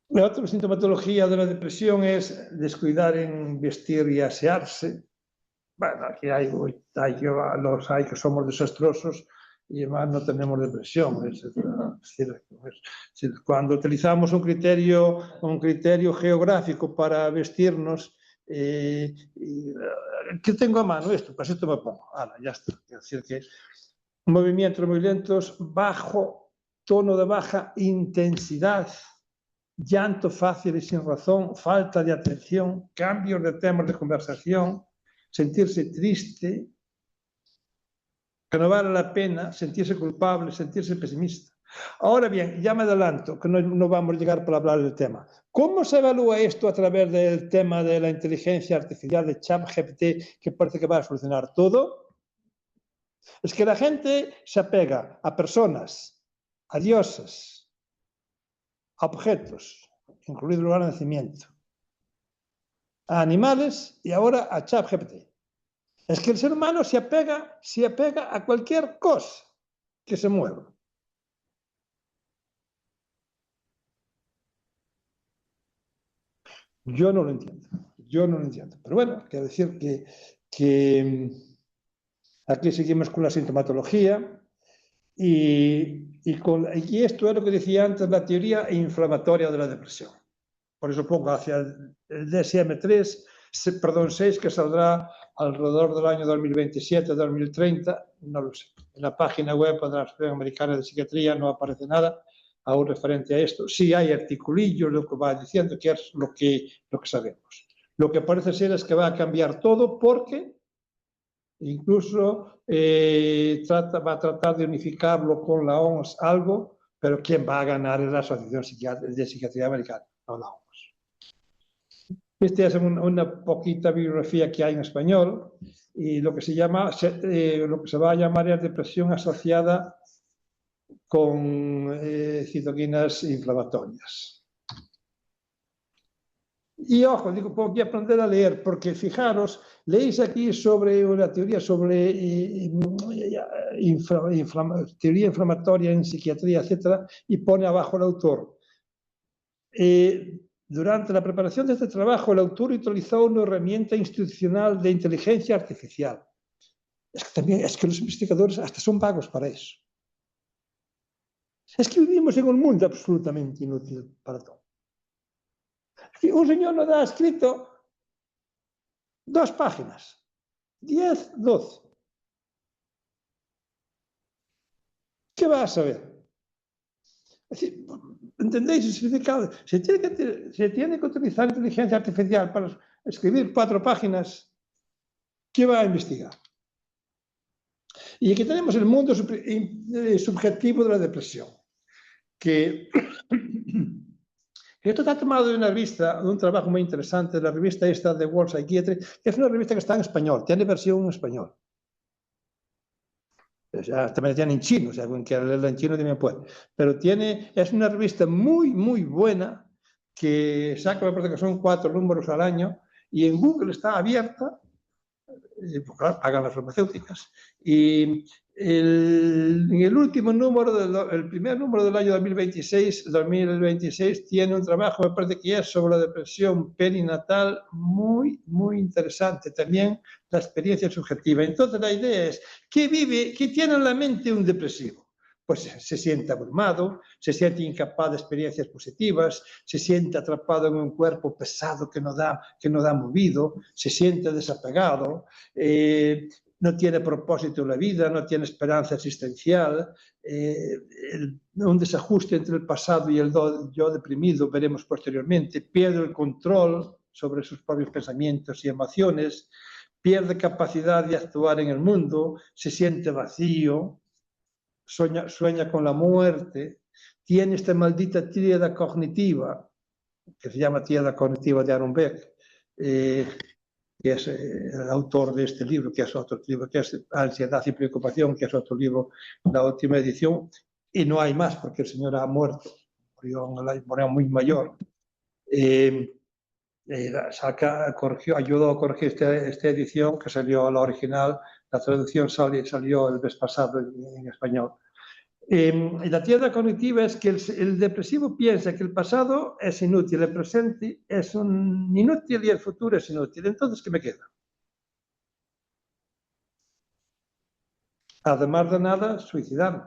La otra sintomatología de la depresión es descuidar en vestir y asearse. Bueno, aquí hay que somos desastrosos y además no tenemos depresión. Cuando utilizamos un criterio geográfico para vestirnos, ¿Qué tengo a mano? Esto, pues esto me pongo. Ya está. Es decir, que movimientos muy lentos, bajo, tono de baja intensidad, llanto fácil y sin razón, falta de atención, cambios de temas de conversación, sentirse triste, que no vale la pena, sentirse culpable, sentirse pesimista. Ahora bien, ya me adelanto, que no vamos a llegar para hablar del tema. ¿Cómo se evalúa esto a través del tema de la inteligencia artificial de ChatGPT, que parece que va a solucionar todo? Es que la gente se apega a personas, a dioses, a objetos, incluido el lugar de nacimiento, a animales y ahora a ChatGPT. Es que el ser humano se apega a cualquier cosa que se mueva. Yo no lo entiendo. Pero bueno, quiero decir que aquí seguimos con la sintomatología y esto es lo que decía antes, la teoría inflamatoria de la depresión. Por eso pongo hacia el DSM-3, perdón, 6, que saldrá alrededor del año 2027-2030, no lo sé. En la página web de la Asociación Americana de Psiquiatría no aparece nada aún referente a esto. Sí hay articulillos, lo que va diciendo, que es lo que sabemos. Lo que parece ser es que va a cambiar todo porque incluso va a tratar de unificarlo con la OMS algo, pero quien va a ganar es la Asociación de Psiquiatría Americana, no la OMS. Esta es una poquita bibliografía que hay en español y lo que se va a llamar es depresión asociada con citoquinas inflamatorias. Y ojo, digo, tengo que aprender a leer, porque fijaros, leéis aquí sobre una teoría sobre teoría inflamatoria en psiquiatría, etcétera, y pone abajo el autor. Durante la preparación de este trabajo, el autor utilizó una herramienta institucional de inteligencia artificial. Es que los investigadores hasta son vagos para eso. Es que vivimos en un mundo absolutamente inútil para todo. Un señor nos ha escrito 2 páginas, 10, 12. ¿Qué va a saber? Es decir, ¿entendéis el significado? Se tiene que utilizar inteligencia artificial para escribir 4 páginas. ¿Qué va a investigar? Y aquí tenemos el mundo subjetivo de la depresión, que esto está tomado de una revista, de un trabajo muy interesante, la revista esta de World Psychiatry, que es una revista que está en español, tiene versión en español. O sea, también tiene en chino, o sea, quien quiera leerla en chino también puede. Pero es una revista muy, muy buena, que saca, me parece que son 4 números al año, y en Google está abierta, pues claro, pagan las farmacéuticas, y en el último número, el primer número del año 2026 tiene un trabajo, me parece que es sobre la depresión perinatal muy, muy interesante. También la experiencia subjetiva. Entonces la idea es, ¿qué tiene en la mente un depresivo? Pues se siente abrumado, se siente incapaz de experiencias positivas, se siente atrapado en un cuerpo pesado que no da movido, se siente desapegado, no tiene propósito en la vida, no tiene esperanza existencial, un desajuste entre el pasado y el yo deprimido, veremos posteriormente, pierde el control sobre sus propios pensamientos y emociones, pierde capacidad de actuar en el mundo, se siente vacío, sueña con la muerte, tiene esta maldita tríada cognitiva, que se llama tríada cognitiva de Aaron Beck, que es el autor de este libro, que es otro libro, que es Ansiedad y Preocupación, que es otro libro, la última edición, y no hay más, porque el señor ha muerto, murió muy mayor. Ayudó a corregir esta edición, que salió a la original, la traducción salió el mes pasado en español. La tríada cognitiva es que el depresivo piensa que el pasado es inútil, el presente es un inútil y el futuro es inútil. Entonces, ¿qué me queda? Además de nada, suicidarme.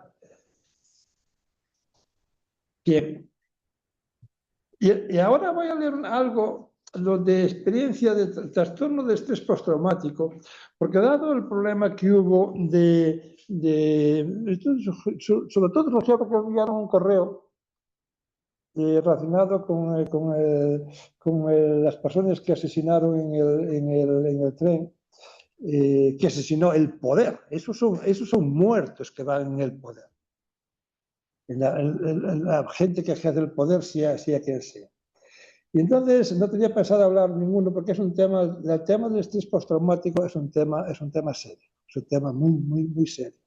Bien. Y ahora voy a leer algo lo de experiencia de trastorno de estrés postraumático, porque dado el problema que hubo sobre todo asociado que enviaron un correo relacionado con las personas que asesinaron en el tren, que asesinó el poder. Esos son muertos que van en el poder. La gente que ejerce el poder, sea quien sea. Y entonces no tenía pensado hablar ninguno porque el tema del estrés postraumático es un tema serio, es un tema muy, muy, muy serio,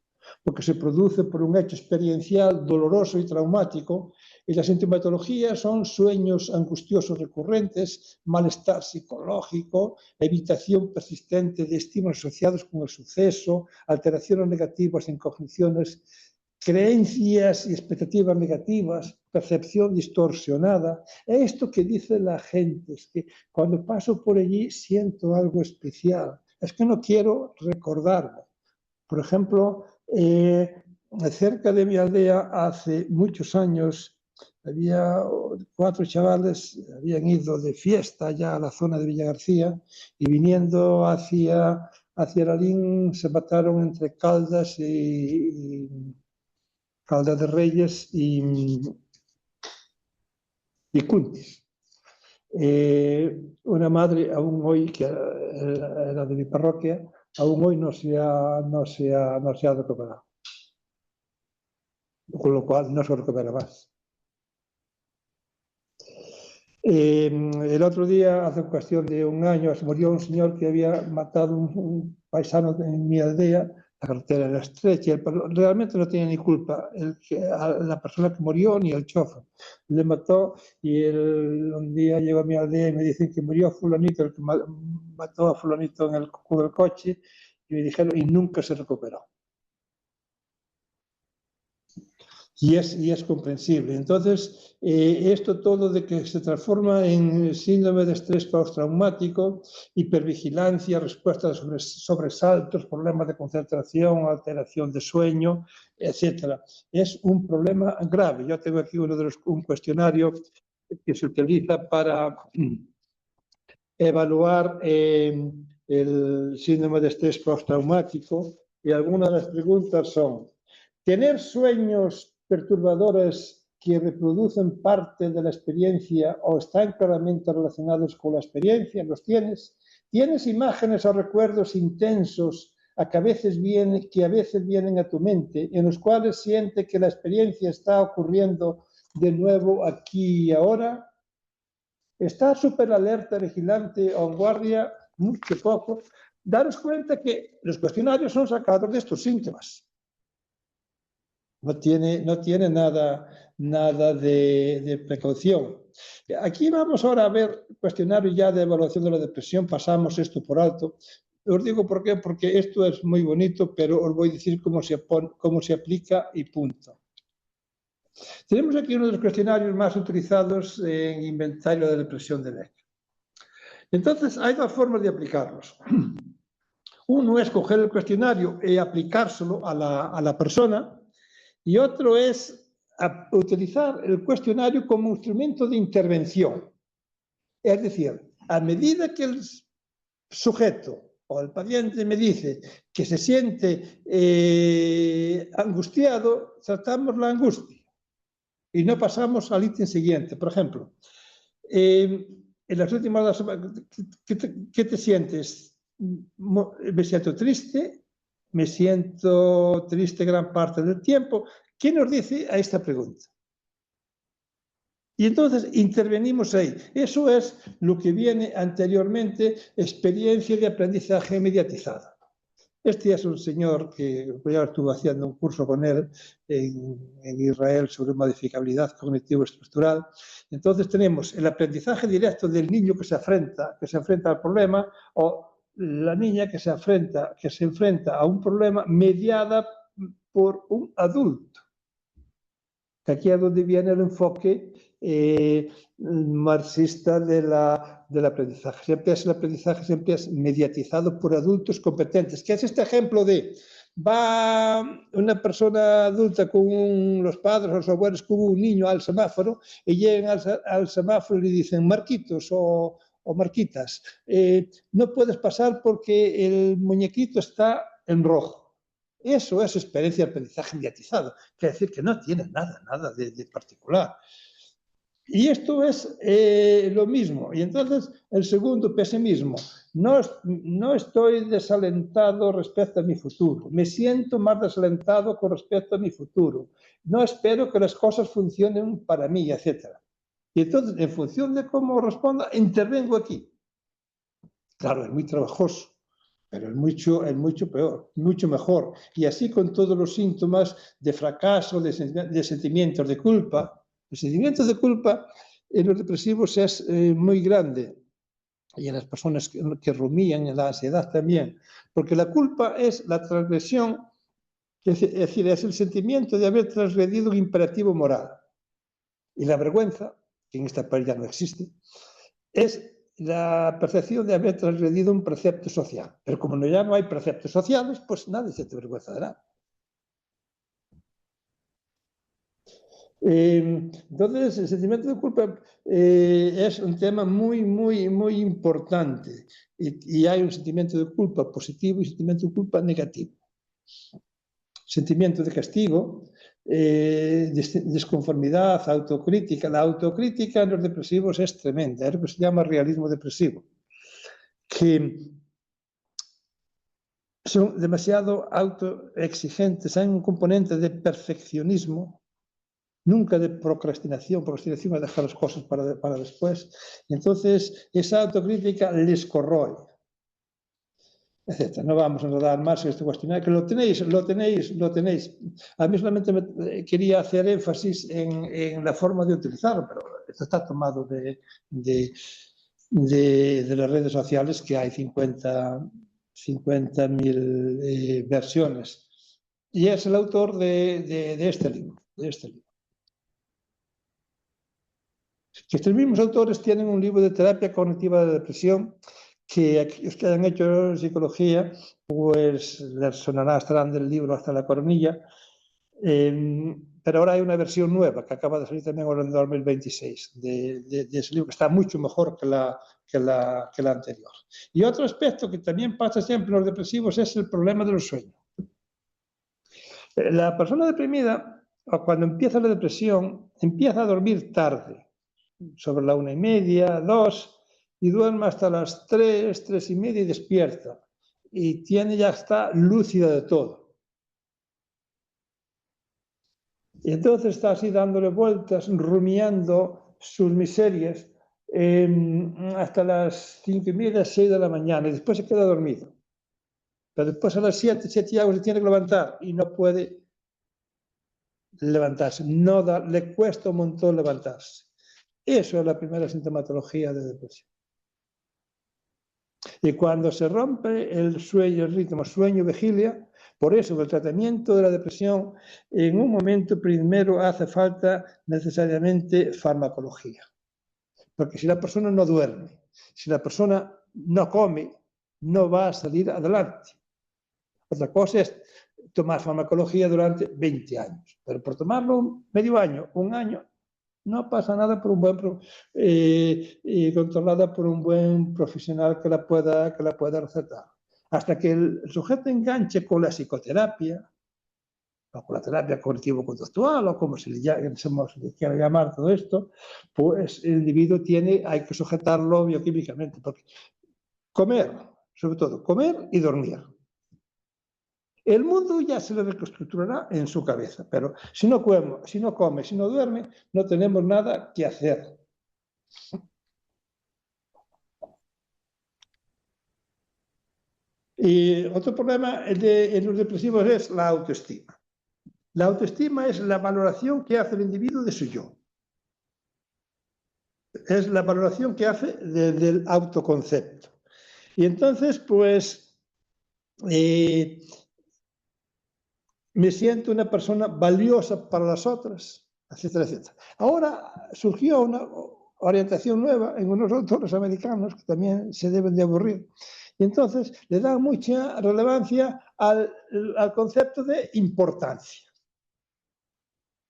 porque se produce por un hecho experiencial doloroso y traumático, y la sintomatología son sueños angustiosos recurrentes, malestar psicológico, evitación persistente de estímulos asociados con el suceso, alteraciones negativas en cogniciones, creencias y expectativas negativas, percepción distorsionada. Esto que dice la gente es que cuando paso por allí siento algo especial. Es que no quiero recordarlo. Por ejemplo, cerca de mi aldea hace muchos años había 4 chavales, habían ido de fiesta ya a la zona de Villagarcía y viniendo hacia Lalín se mataron entre Caldas Caldas de Reyes y Cuntis. Una madre, aún hoy, que era de mi parroquia, aún hoy no se ha recuperado. Con lo cual no se recupera más. El otro día, hace cuestión de un año, se murió un señor que había matado un paisano en mi aldea. La carretera era estrecha, realmente no tenía ni culpa la persona que murió ni el chofer. Le mató y un día llegó a mi aldea y me dicen que murió fulanito, el que mató a fulanito con el coche, y me dijeron, y nunca se recuperó. Y es comprensible. Entonces, esto todo de que se transforma en síndrome de estrés postraumático, hipervigilancia, respuesta a sobresaltos, problemas de concentración, alteración de sueño, etc. Es un problema grave. Yo tengo aquí un cuestionario que se utiliza para evaluar el síndrome de estrés postraumático, y algunas de las preguntas son: ¿tener sueños perturbadores que reproducen parte de la experiencia o están claramente relacionados con la experiencia? ¿Los tienes? ¿Tienes imágenes o recuerdos intensos que a veces vienen a tu mente, en los cuales sientes que la experiencia está ocurriendo de nuevo aquí y ahora? ¿Estar súper alerta, vigilante o en guardia? Mucho poco. Daros cuenta que los cuestionarios son sacados de estos síntomas. No tiene nada de precaución. Aquí vamos ahora a ver cuestionario ya de evaluación de la depresión. Pasamos esto por alto. Os digo por qué, porque esto es muy bonito, pero os voy a decir cómo se aplica y punto. Tenemos aquí uno de los cuestionarios más utilizados en inventario de depresión de Beck. Entonces, hay 2 formas de aplicarlos. Uno es coger el cuestionario y aplicárselo a la persona, y otro es utilizar el cuestionario como instrumento de intervención. Es decir, a medida que el sujeto o el paciente me dice que se siente angustiado, tratamos la angustia y no pasamos al ítem siguiente. Por ejemplo, en las últimas 2 semanas, ¿qué te sientes? Me siento triste. Me siento triste gran parte del tiempo. ¿Qué nos dice a esta pregunta? Y entonces intervenimos ahí. Eso es lo que viene anteriormente, experiencia de aprendizaje mediatizada. Este es un señor que yo estuve haciendo un curso con él en Israel sobre modificabilidad cognitivo-estructural. Entonces tenemos el aprendizaje directo del niño que se enfrenta al problema, o la niña que se enfrenta a un problema mediada por un adulto. Aquí es donde viene el enfoque marxista del aprendizaje. El aprendizaje siempre es mediatizado por adultos competentes. ¿Qué es este ejemplo de va una persona adulta con los padres o los abuelos con un niño al semáforo y llegan al semáforo y le dicen Marquitos o o Marquitas, no puedes pasar porque el muñequito está en rojo. Eso es experiencia de aprendizaje mediatizado, quiere decir que no tiene nada de particular. Y esto es lo mismo. Y entonces, el segundo, pesimismo. No estoy desalentado respecto a mi futuro. Me siento más desalentado con respecto a mi futuro. No espero que las cosas funcionen para mí, etc. Y entonces, en función de cómo responda, intervengo aquí. Claro, es muy trabajoso, pero es mucho peor, mucho mejor. Y así con todos los síntomas de fracaso, de sentimientos de culpa. El sentimiento de culpa en los depresivos es muy grande, y en las personas que rumían, en la ansiedad también, porque la culpa es la transgresión, es decir, es el sentimiento de haber transgredido un imperativo moral. Y la vergüenza, que en esta país ya no existe, es la percepción de haber transgredido un precepto social. Pero como ya no hay preceptos sociales, pues nadie se te vergüenza de nada. Entonces, el sentimiento de culpa es un tema muy importante. Y hay un sentimiento de culpa positivo y un sentimiento de culpa negativo. Sentimiento de castigo, desconformidad, autocrítica. La autocrítica en los depresivos es tremenda, es lo que se llama realismo depresivo, que son demasiado autoexigentes, hay un componente de perfeccionismo, nunca de procrastinación es dejar las cosas para después. Y entonces esa autocrítica les corroe, etc. No vamos a enredar más en este cuestionario, que lo tenéis. A mí solamente quería hacer énfasis en la forma de utilizarlo, pero esto está tomado de las redes sociales, que hay 50.000 versiones. Y es el autor de este libro. Estos mismos autores tienen un libro de terapia cognitiva de depresión, que aquellos que hayan hecho psicología, pues les sonará, estarán del libro hasta la coronilla. Pero ahora hay una versión nueva que acaba de salir también ahora en 2026 de ese libro, que está mucho mejor que la anterior. Y otro aspecto que también pasa siempre en los depresivos es el problema del sueño. La persona deprimida, cuando empieza la depresión, empieza a dormir tarde, sobre la 1:30, 2, y duerme hasta las 3, 3:30 y despierta. Y ya está lúcida de todo. Y entonces está así dándole vueltas, rumiando sus miserias hasta las 5:30, 6 de la mañana, y después se queda dormido. Pero después a las 7 y algo se tiene que levantar y no puede levantarse. Le cuesta un montón levantarse. Eso es la primera sintomatología de depresión. Y cuando se rompe el sueño, el ritmo sueño-vigilia, por eso el tratamiento de la depresión en un momento primero hace falta necesariamente farmacología. Porque si la persona no duerme, si la persona no come, no va a salir adelante. Otra cosa es tomar farmacología durante 20 años, pero por tomarlo medio año, un año, no pasa nada por controlada por un buen profesional que la pueda recetar. Hasta que el sujeto enganche con la psicoterapia, o con la terapia cognitivo-conductual, o como se le quiera llamar todo esto, pues el individuo hay que sujetarlo bioquímicamente. Porque comer, sobre todo, comer y dormir. El mundo ya se lo reconstruirá en su cabeza, pero si no come, si no duerme, no tenemos nada que hacer. Y otro problema en los depresivos es la autoestima. La autoestima es la valoración que hace el individuo de su yo. Es la valoración que hace del autoconcepto. Y entonces, pues, me siento una persona valiosa para las otras, etcétera, etcétera. Ahora surgió una orientación nueva en unos autores americanos que también se deben de aburrir. Y entonces le dan mucha relevancia al concepto de importancia.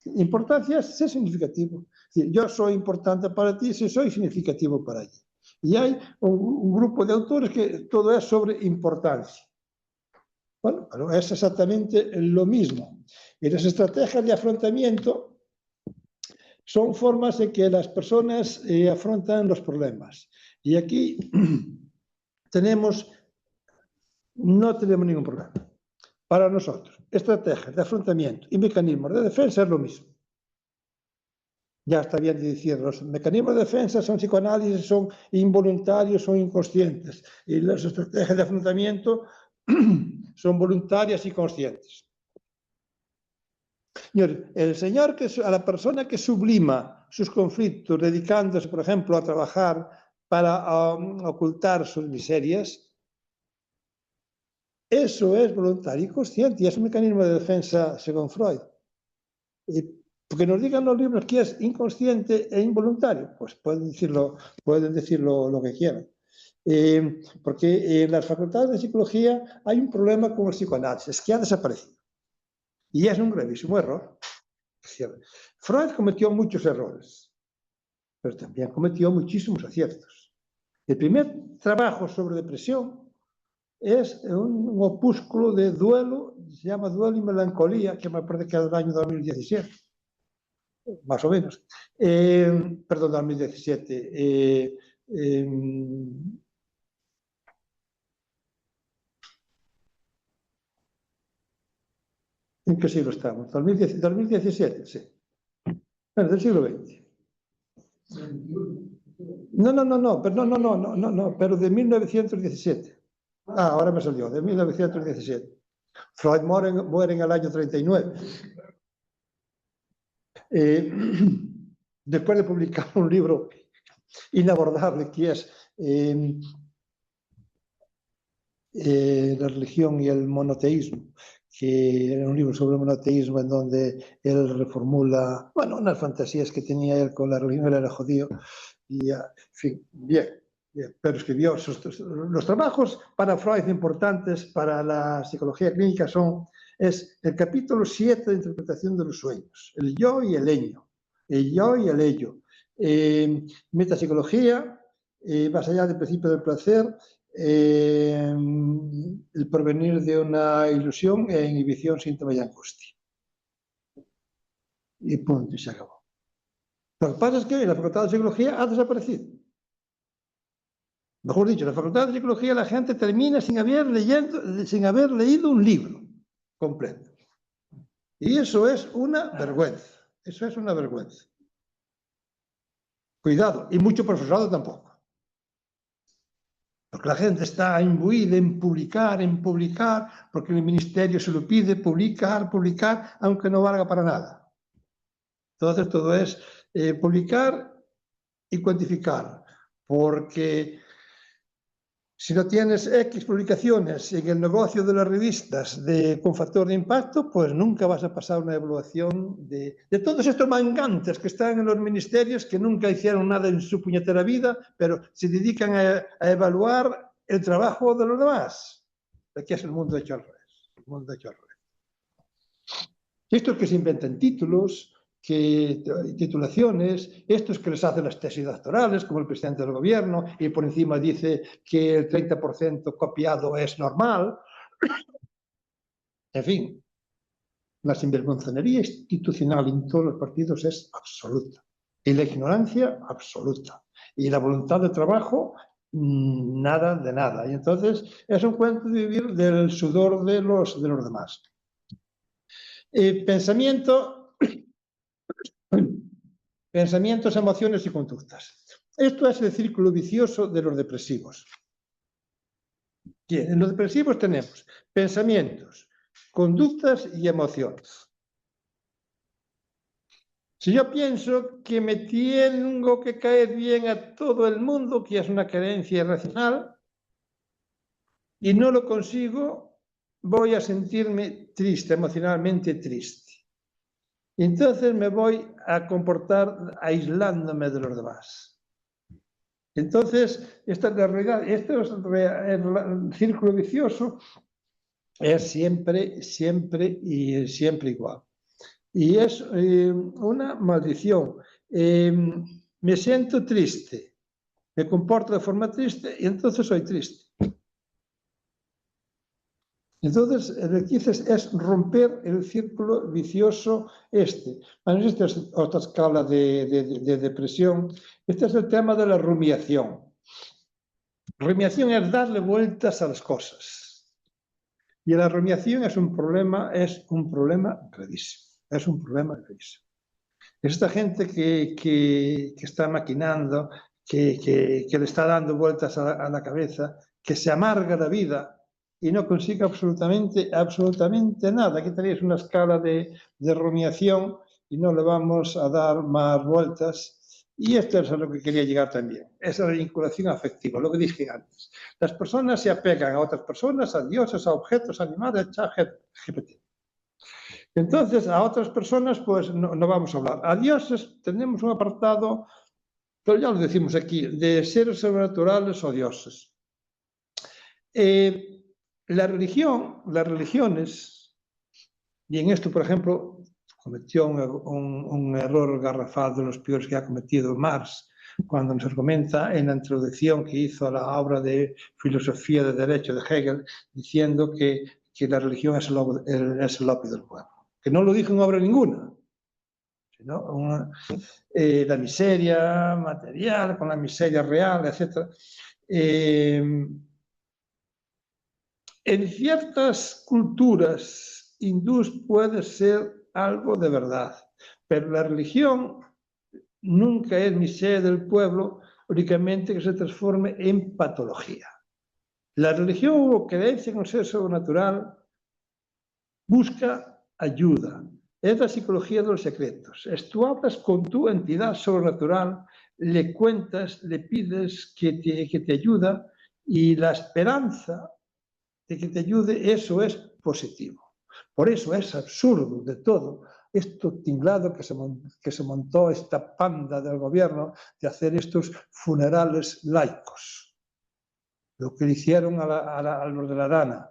Importancia es ser significativo. Es decir, yo soy importante para ti si soy significativo para ti. Y hay un grupo de autores que todo es sobre importancia. Bueno, pero es exactamente lo mismo. Y las estrategias de afrontamiento son formas en que las personas afrontan los problemas. Y aquí no tenemos ningún problema. Para nosotros, estrategias de afrontamiento y mecanismos de defensa es lo mismo. Ya está bien de decir, los mecanismos de defensa son psicoanálisis, son involuntarios, son inconscientes. Y las estrategias de afrontamiento son voluntarias y conscientes. Señor, a la persona que sublima sus conflictos, dedicándose, por ejemplo, a trabajar para ocultar sus miserias, eso es voluntario y consciente, y es un mecanismo de defensa según Freud. Porque nos digan los libros que es inconsciente e involuntario, pues pueden decirlo lo que quieran. Porque en las facultades de psicología hay un problema con el psicoanálisis, es que ha desaparecido. Y es un gravísimo error. Freud cometió muchos errores, pero también cometió muchísimos aciertos. El primer trabajo sobre depresión es un opúsculo de duelo, se llama Duelo y Melancolía, que me parece que es del año 2017, más o menos. Perdón, 2017. ¿En qué siglo estamos? 2017, sí. Bueno, del siglo XX. No, pero de 1917. Ahora me salió, de 1917. Freud muere en el año 39. Después de publicar un libro inabordable que es La religión y el monoteísmo, que era un libro sobre el monoteísmo en donde él reformula, bueno, unas fantasías que tenía él con la religión, él era judío, y en fin, bien, pero escribió los trabajos para Freud importantes para la psicología clínica es el capítulo 7 de interpretación de los sueños, el yo y el ello, metapsicología, más allá del principio del placer, el porvenir de una ilusión e inhibición, síntoma y angustia. Y punto, y se acabó. Lo que pasa es que la facultad de psicología ha desaparecido. Mejor dicho, en la facultad de psicología la gente termina sin haber leído un libro completo. Y eso es una vergüenza. Eso es una vergüenza. Cuidado, y mucho profesorado tampoco. Porque la gente está imbuida en publicar, porque el ministerio se lo pide, publicar, aunque no valga para nada. Entonces todo es publicar y cuantificar, porque si no tienes X publicaciones en el negocio de las revistas con factor de impacto, pues nunca vas a pasar una evaluación de todos estos mangantes que están en los ministerios, que nunca hicieron nada en su puñetera vida, pero se dedican a evaluar el trabajo de los demás. Aquí es el mundo hecho al revés. El mundo hecho al revés. Estos que se inventan títulos, titulaciones, estos que les hacen las tesis doctorales, como el presidente del gobierno, y por encima dice que el 30% copiado es normal. En fin, la sinvergonzonería institucional en todos los partidos es absoluta. Y la ignorancia, absoluta. Y la voluntad de trabajo, nada de nada. Y entonces es un cuento de vivir del sudor de los demás. Pensamientos, emociones y conductas. Esto es el círculo vicioso de los depresivos. En los depresivos tenemos pensamientos, conductas y emociones. Si yo pienso que me tengo que caer bien a todo el mundo, que es una creencia irracional, y no lo consigo, voy a sentirme triste, emocionalmente triste. Y entonces me voy a comportar aislándome de los demás. Entonces, esta es la realidad. Este es el círculo vicioso, es siempre igual. Y es una maldición. Me siento triste. me comporto de forma triste y entonces soy triste. Entonces, lo que dices es romper el círculo vicioso este. Bueno, esta es otra escala de depresión. Este es el tema de la rumiación. Rumiación es darle vueltas a las cosas. Y la rumiación es un problema gravísimo. Es un problema gravísimo. Es esta gente que está maquinando, que le está dando vueltas a la cabeza, que se amarga la vida y no consigue absolutamente nada. Aquí tenéis una escala de rumiación y no le vamos a dar más vueltas. Y esto es a lo que quería llegar también. Esa es la vinculación afectiva, lo que dije antes. Las personas se apegan a otras personas, a dioses, a objetos, a animales, a GPT. Entonces, a otras personas, pues no vamos a hablar. A dioses tenemos un apartado, pero ya lo decimos aquí, de seres sobrenaturales o dioses. La religión, las religiones, y en esto, por ejemplo, cometió un error garrafal de los peores que ha cometido Marx, cuando nos comenta en la introducción que hizo a la obra de Filosofía de Derecho de Hegel, diciendo que la religión es el opio del pueblo. Que no lo dijo en obra ninguna, sino la miseria material con la miseria real, etc. En ciertas culturas hindús puede ser algo de verdad, pero la religión nunca es miseria del pueblo, únicamente que se transforme en patología. La religión o creencia en un ser sobrenatural busca ayuda. Es la psicología de los secretos. Tú hablas con tu entidad sobrenatural, le cuentas, le pides que te ayuda y la esperanza de que te ayude, eso es positivo. Por eso es absurdo de todo esto tinglado que se montó esta panda del gobierno de hacer estos funerales laicos. Lo que le hicieron a los de la Dana.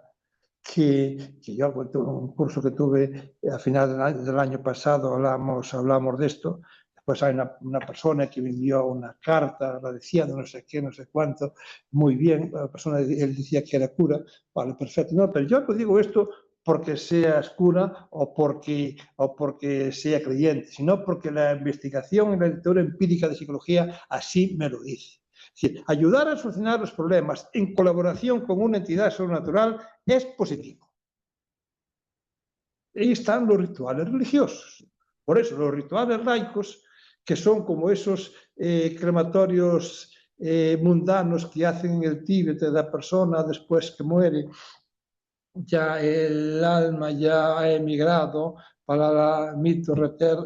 Que yo, un curso que tuve a final del año pasado, hablamos de esto. Después hay una persona que me envió una carta agradeciendo no sé qué, no sé cuánto. Muy bien, la persona, él decía que era cura. Vale, perfecto. No, pero yo no digo esto porque seas cura o porque sea creyente, sino porque la investigación y la lectura empírica de psicología así me lo dice. Es decir, ayudar a solucionar los problemas en colaboración con una entidad sobrenatural es positivo. Ahí están los rituales religiosos. Por eso, los rituales laicos, que son como esos crematorios mundanos que hacen en el Tíbet de la persona después que muere, ya el alma ya ha emigrado para el mito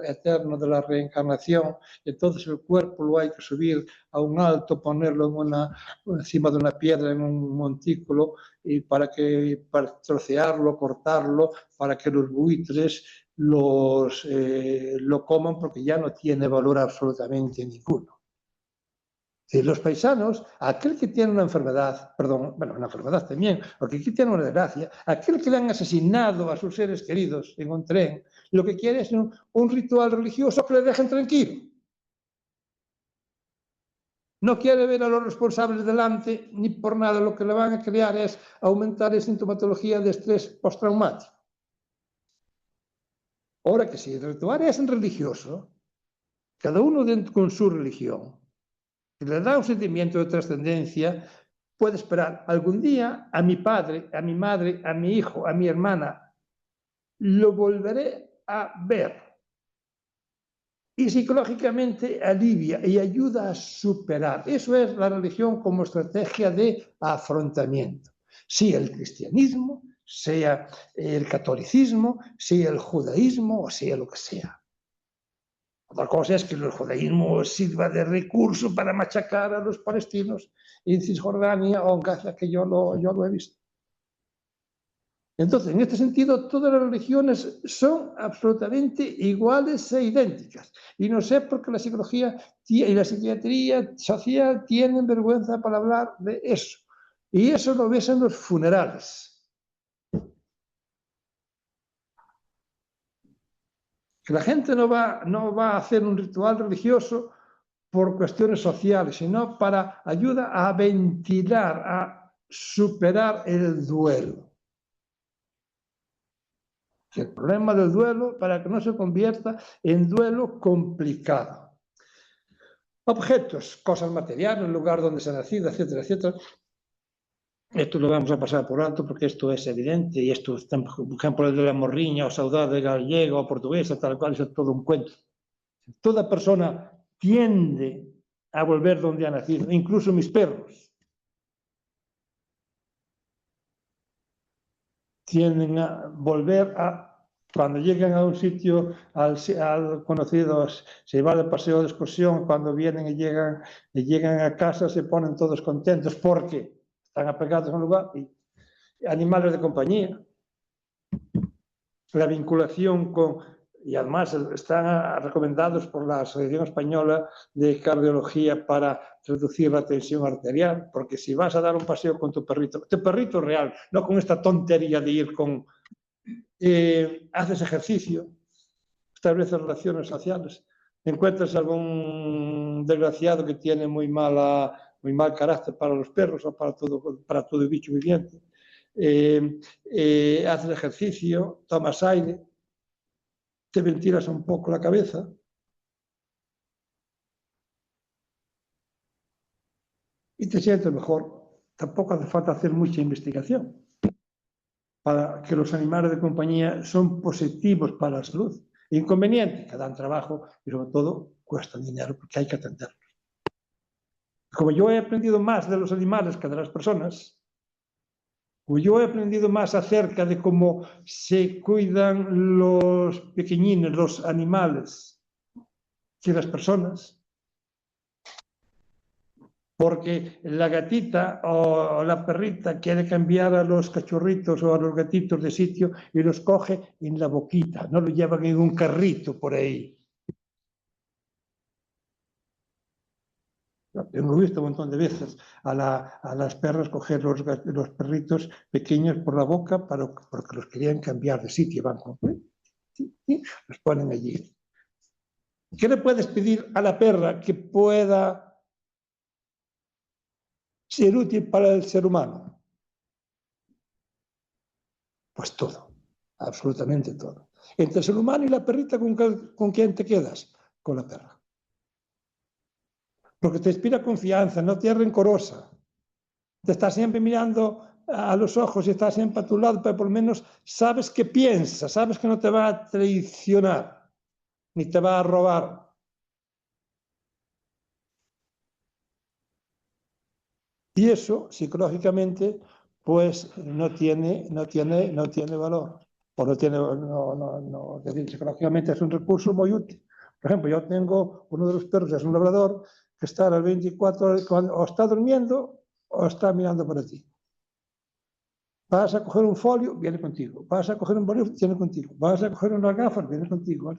eterno de la reencarnación, entonces el cuerpo lo hay que subir a un alto, ponerlo encima de una piedra en un montículo y para trocearlo, cortarlo, para que los buitres lo coman porque ya no tiene valor absolutamente ninguno. Los paisanos, aquel que tiene una enfermedad, una enfermedad también, porque aquí tiene una desgracia, aquel que le han asesinado a sus seres queridos en un tren, lo que quiere es un ritual religioso que le dejen tranquilo. No quiere ver a los responsables delante, ni por nada. Lo que le van a crear es aumentar la sintomatología de estrés postraumático. Ahora que si el ritual es religioso, cada uno con su religión, que le da un sentimiento de trascendencia, puede esperar algún día a mi padre, a mi madre, a mi hijo, a mi hermana, lo volveré a ver. Y psicológicamente alivia y ayuda a superar. Eso es la religión como estrategia de afrontamiento. Sea el cristianismo, sea el catolicismo, sea el judaísmo o sea lo que sea. Otra cosa es que el judaísmo sirva de recurso para machacar a los palestinos en Cisjordania o en Gaza, que yo lo he visto. Entonces, en este sentido, todas las religiones son absolutamente iguales e idénticas. Y no sé por qué la psicología y la psiquiatría social tienen vergüenza para hablar de eso. Y eso lo ves en los funerales. Que la gente no va a hacer un ritual religioso por cuestiones sociales, sino para ayuda a ventilar, a superar el duelo. El problema del duelo, para que no se convierta en duelo complicado. Objetos, cosas materiales, el lugar donde se ha nacido, etcétera, etcétera. Esto lo vamos a pasar por alto porque esto es evidente y esto, por ejemplo, el de la morriña o saudade gallega o portuguesa, tal cual, eso es todo un cuento. Toda persona tiende a volver donde ha nacido, incluso mis perros tienden a volver cuando llegan a un sitio, al conocido, se va de paseo de excursión, cuando vienen y llegan a casa se ponen todos contentos porque están apegados a un lugar y animales de compañía. La vinculación y además están recomendados por la Asociación Española de Cardiología para reducir la tensión arterial, porque si vas a dar un paseo con tu perrito real, no con esta tontería de ir con... haces ejercicio, estableces relaciones sociales, encuentras algún desgraciado que tiene muy mal carácter para los perros o para todo bicho viviente, haces ejercicio, tomas aire, te ventilas un poco la cabeza. Y te sientes mejor. Tampoco hace falta hacer mucha investigación para que los animales de compañía son positivos para la salud. Inconveniente, que dan trabajo y sobre todo cuestan dinero porque hay que atenderlos. Como yo he aprendido más de los animales que de las personas, como yo he aprendido más acerca de cómo se cuidan los pequeñines, los animales, que las personas, porque la gatita o la perrita quiere cambiar a los cachorritos o a los gatitos de sitio y los coge en la boquita, no lo llevan en un carrito por ahí. Hemos visto un montón de veces a las perras coger los perritos pequeños por la boca porque los querían cambiar de sitio, van los ponen allí. ¿Qué le puedes pedir a la perra que pueda ser útil para el ser humano? Pues todo, absolutamente todo. Entre el ser humano y la perrita, ¿con quién te quedas? Con la perra. Porque te inspira confianza, no te es rencorosa. Te está siempre mirando a los ojos y está siempre a tu lado, pero por lo menos sabes qué piensa, sabes que no te va a traicionar, ni te va a robar. Y eso, psicológicamente, pues no tiene valor. O es decir, psicológicamente es un recurso muy útil. Por ejemplo, yo tengo uno de los perros, es un labrador, que está a las 24 horas, o está durmiendo o está mirando para ti. Vas a coger un folio, viene contigo. Vas a coger un bolígrafo, viene contigo. Vas a coger unas gafas, viene contigo.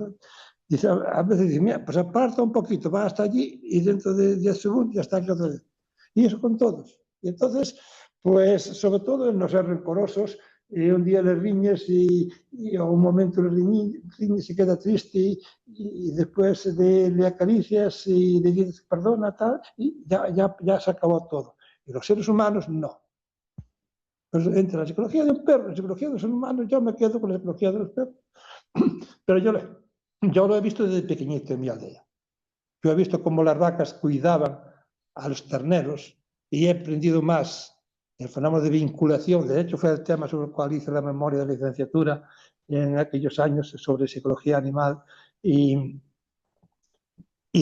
Dice, a veces dice, mira, pues aparta un poquito, va hasta allí y dentro de 10 segundos ya está aquí otra vez. Y eso con todos. Y entonces, pues sobre todo en no ser rencorosos, un día le riñes y a un momento le riñes y queda triste y después le acaricias y le dices perdona, tal, y ya se acabó todo. Y los seres humanos no. Pues entre la psicología de un perro y la psicología de un ser humano, yo me quedo con la psicología de los perros. Pero yo lo he visto desde pequeñito en mi aldea. Yo he visto cómo las vacas cuidaban a los terneros y he aprendido más el fenómeno de vinculación. De hecho, fue el tema sobre el cual hice la memoria de la licenciatura en aquellos años sobre psicología animal y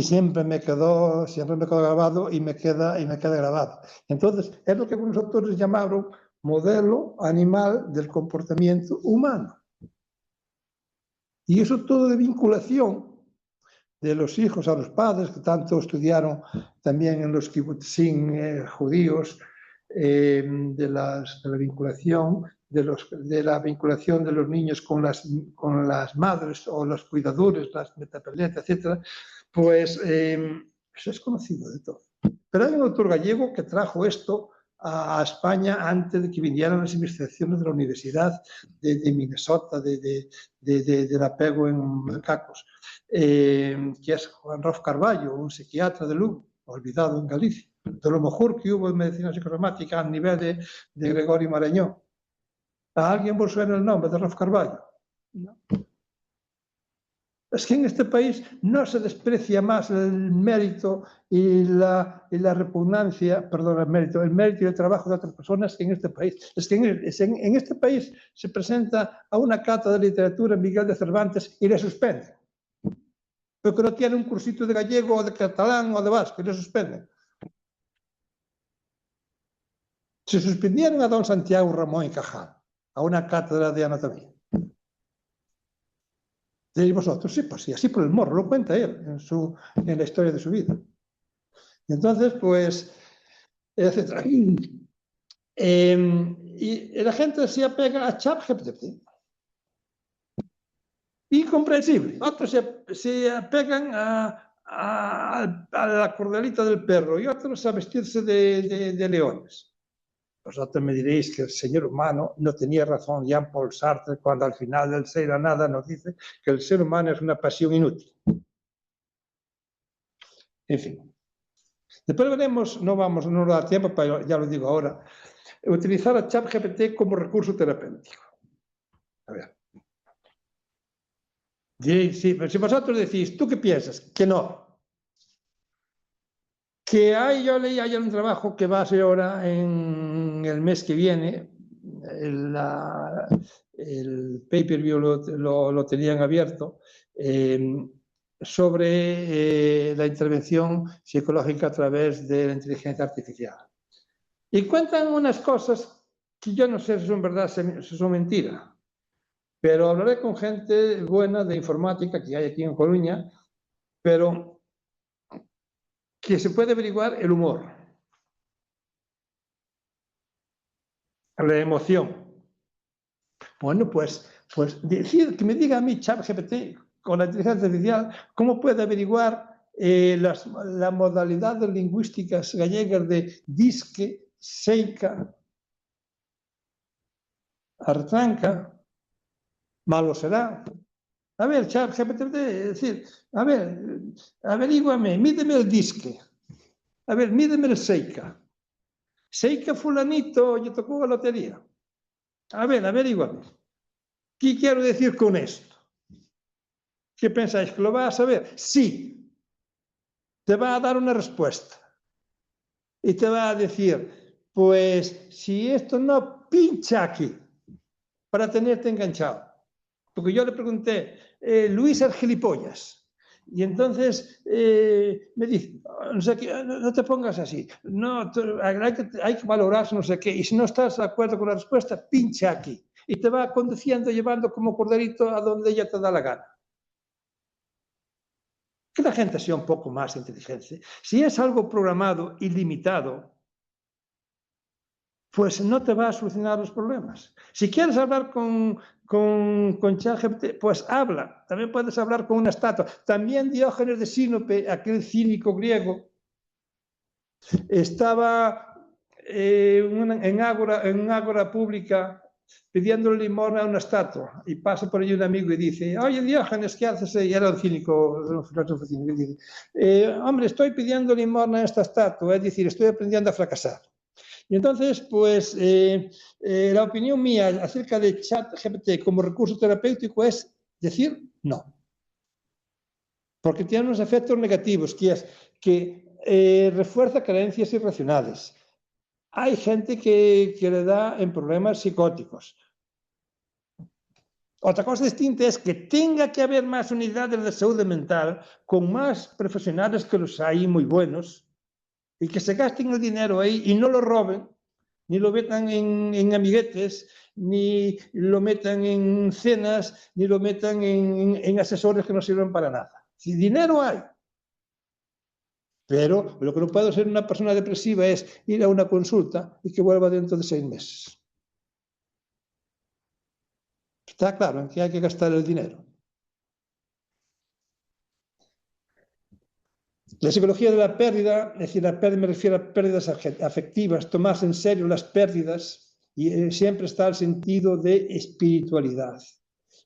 siempre me quedó grabado y me queda grabado. Entonces, es lo que algunos autores llamaron modelo animal del comportamiento humano. Y eso todo de vinculación de los hijos a los padres, que tanto estudiaron también en los kibutzim judíos, de la vinculación de los niños con las madres o los cuidadores, las metapeletas, etc., pues eso es conocido de todo. Pero hay un autor gallego que trajo esto a España antes de que vinieran las investigaciones de la Universidad de Minnesota, de la pego en macacos, que es Juan Rof Carballo, un psiquiatra de Lugo, olvidado en Galicia, de lo mejor que hubo en medicina psicosomática a nivel de Gregorio Marañón. ¿A alguien vos suena el nombre de Rof Carballo? No. Es que en este país no se desprecia más el mérito y la repugnancia, perdón, el mérito y el trabajo de otras personas que en este país. Es que en este país se presenta a una cata de literatura Miguel de Cervantes y le suspenden. Porque no tiene un cursito de gallego o de catalán o de vasco y le suspenden. Se suspendieron a don Santiago Ramón y Cajal, a una cátedra de anatomía. ¿Diréis vosotros? Sí, pues sí, así por el morro, lo cuenta él en la historia de su vida. Y entonces, pues, etc. Y la gente se apega a ChatGPT. Incomprensible. Otros se apegan a la cordelita del perro y otros a vestirse de leones. Vosotros me diréis que el señor humano no tenía razón Jean-Paul Sartre cuando al final del Ser a Nada nos dice que el ser humano es una pasión inútil. En fin. Después veremos, no nos da tiempo, pero ya lo digo ahora, utilizar a ChatGPT como recurso terapéutico. A ver. Sí, pero si vosotros decís, ¿tú qué piensas? Que no. Que yo leí ayer un trabajo que va a ser ahora en el mes que viene, el pay-per-view lo tenían abierto, sobre la intervención psicológica a través de la inteligencia artificial. Y cuentan unas cosas que yo no sé si son verdad, si son mentiras, pero hablaré con gente buena de informática que hay aquí en Coruña, pero que se puede averiguar el humor, la emoción. Bueno, pues decir que me diga a mí ChatGPT con la inteligencia artificial cómo puede averiguar las modalidades lingüísticas gallegas de disque, seica, artranca, malo será. A ver, ChatGPT, es decir, a ver, averíguame, mídeme el disque, a ver, mídeme el seica. Seica fulanito, lle tocou a lotería. A ver, averíguame. ¿Qué quiero decir con esto? ¿Qué pensáis? ¿Que lo vas a saber? Sí. Te va a dar una respuesta. Y te va a decir, pues si esto no, pincha aquí para tenerte enganchado. Porque yo le pregunté, Luis es gilipollas. Y entonces me dice, no sé qué, no te pongas así, no, hay que valorar no sé qué, y si no estás de acuerdo con la respuesta, pincha aquí. Y te va conduciendo, llevando como corderito a donde ella te da la gana. Que la gente sea un poco más inteligente. Si es algo programado y limitado, pues no te va a solucionar los problemas. Si quieres hablar con ChatGPT, pues habla. También puedes hablar con una estatua. También Diógenes de Sinope, aquel cínico griego, estaba en ágora pública pidiéndole limosna a una estatua, y pasa por allí un amigo y dice, oye Diógenes, ¿qué haces? Y era un cínico, un filósofo cínico, y dice, hombre, estoy pidiendo limosna a esta estatua, es decir, estoy aprendiendo a fracasar. Y entonces, pues, la opinión mía acerca de ChatGPT como recurso terapéutico es decir no. Porque tiene unos efectos negativos, que es que refuerza creencias irracionales. Hay gente que le da en problemas psicóticos. Otra cosa distinta es que tenga que haber más unidades de salud mental con más profesionales que los hay muy buenos y que se gasten el dinero ahí y no lo roben, ni lo metan en amiguetes, ni lo metan en cenas, ni lo metan en asesores que no sirven para nada. Si dinero hay. Pero lo que no puede ser una persona depresiva es ir a una consulta y que vuelva dentro de 6 meses. Está claro en que hay que gastar el dinero. La psicología de la pérdida, es decir, la pérdida me refiero a pérdidas afectivas, tomarse en serio las pérdidas, y siempre está el sentido de espiritualidad.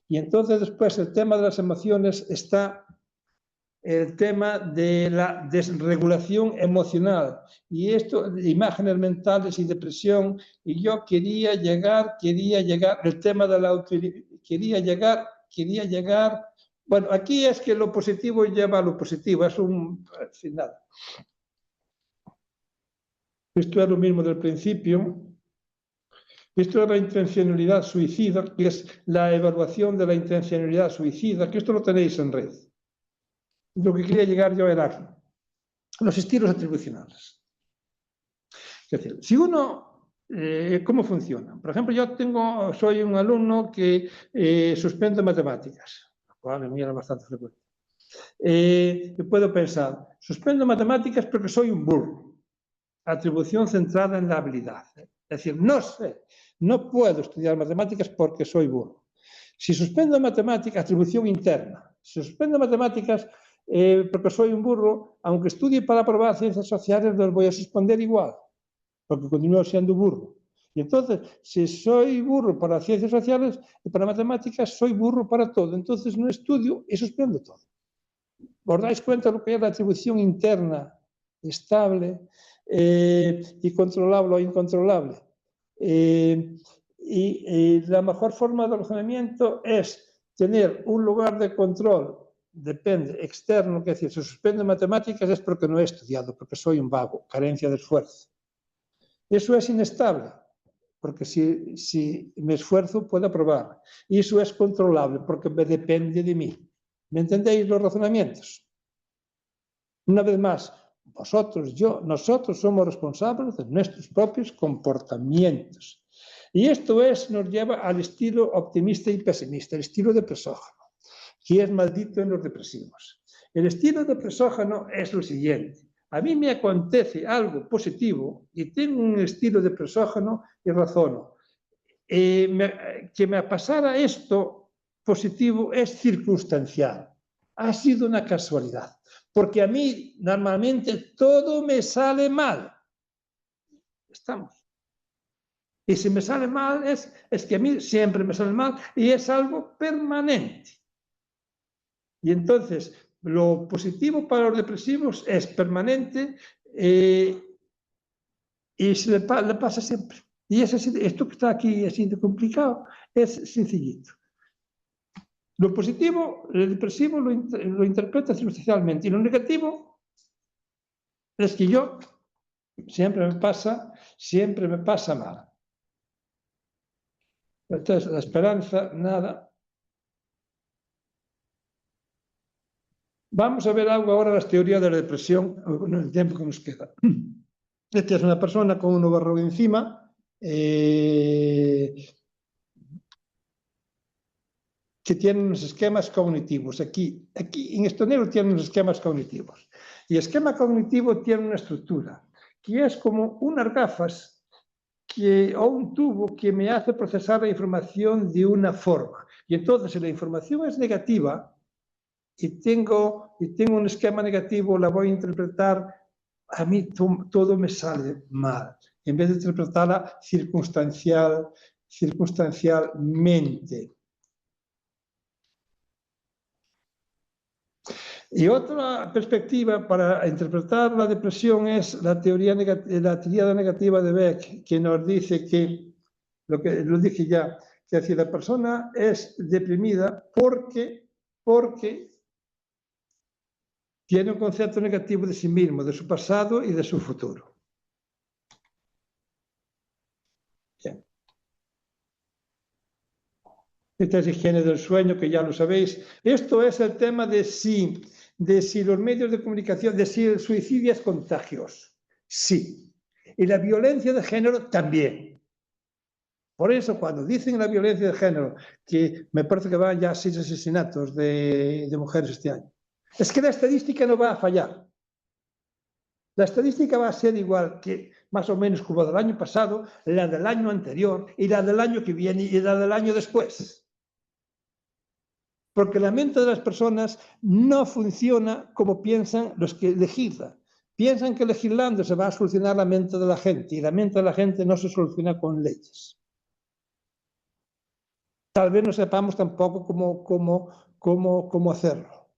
Y entonces después el tema de las emociones está el tema de la desregulación emocional, y esto de imágenes mentales y depresión, y yo quería llegar, el tema de la quería llegar, bueno, aquí es que lo positivo lleva a lo positivo, es un final. Esto es lo mismo del principio. Esto es la intencionalidad suicida, que es la evaluación de la intencionalidad suicida, que esto lo tenéis en red. Lo que quería llegar yo era los estilos atribucionales. Es decir, si uno, ¿cómo funciona? Por ejemplo, soy un alumno que suspende matemáticas, lo cual en mí era bastante frecuente. Puedo pensar, suspendo matemáticas porque soy un burro. Atribución centrada en la habilidad. Es decir, no puedo estudiar matemáticas porque soy burro. Si suspendo matemáticas, atribución interna. Si suspendo matemáticas porque soy un burro, aunque estudie para aprobar ciencias sociales, los voy a suspender igual, porque continúo siendo burro. Y entonces, si soy burro para ciencias sociales y para matemáticas, soy burro para todo. Entonces no estudio y suspendo todo. ¿Os dais cuenta de lo que es la atribución interna, estable y controlable o incontrolable? Y la mejor forma de razonamiento es tener un lugar de control, depende, externo, que es decir, si suspendo matemáticas es porque no he estudiado, porque soy un vago, carencia de esfuerzo. Eso es inestable, porque si me esfuerzo puedo aprobar. Y eso es controlable, porque depende de mí. ¿Me entendéis los razonamientos? Una vez más, nosotros somos responsables de nuestros propios comportamientos. Y esto nos lleva al estilo optimista y pesimista, el estilo depresógeno, que es maldito en los depresivos. El estilo depresógeno es lo siguiente: a mí me acontece algo positivo y tengo un estilo depresógeno y razono. Que me pasara esto positivo es circunstancial, ha sido una casualidad, porque a mí normalmente todo me sale mal. Estamos. Y si me sale mal es que a mí siempre me sale mal y es algo permanente. Y entonces lo positivo para los depresivos es permanente y se le pasa siempre. Y esto que está aquí así de complicado es sencillito. Lo positivo, el depresivo lo interpreta circunstancialmente, y lo negativo es que yo siempre me pasa mal. Entonces, la esperanza, nada. Vamos a ver algo ahora de las teorías de la depresión en el tiempo que nos queda. Esta es una persona con un ovarro encima, que tiene unos esquemas cognitivos. Aquí en este negro tiene unos esquemas cognitivos. Y el esquema cognitivo tiene una estructura, que es como unas gafas o un tubo que me hace procesar la información de una forma. Y entonces, si la información es negativa y tengo un esquema negativo, la voy a interpretar, a mí todo me sale mal, en vez de interpretarla circunstancialmente. Y otra perspectiva para interpretar la depresión es la teoría negativa de Beck, que nos dice que, lo dije ya, que decir, la persona es deprimida porque tiene un concepto negativo de sí mismo, de su pasado y de su futuro. Bien. Esta es higiene del sueño, que ya lo sabéis. Esto es el tema de si los medios de comunicación, de si el suicidio es contagioso. Sí. Y la violencia de género también. Por eso, cuando dicen la violencia de género, que me parece que van ya 6 asesinatos de mujeres este año, es que la estadística no va a fallar. La estadística va a ser igual que más o menos como la del año pasado, la del año anterior y la del año que viene y la del año después. Porque la mente de las personas no funciona como piensan los que legislan. Piensan que legislando se va a solucionar la mente de la gente, y la mente de la gente no se soluciona con leyes. Tal vez no sepamos tampoco cómo hacerlo.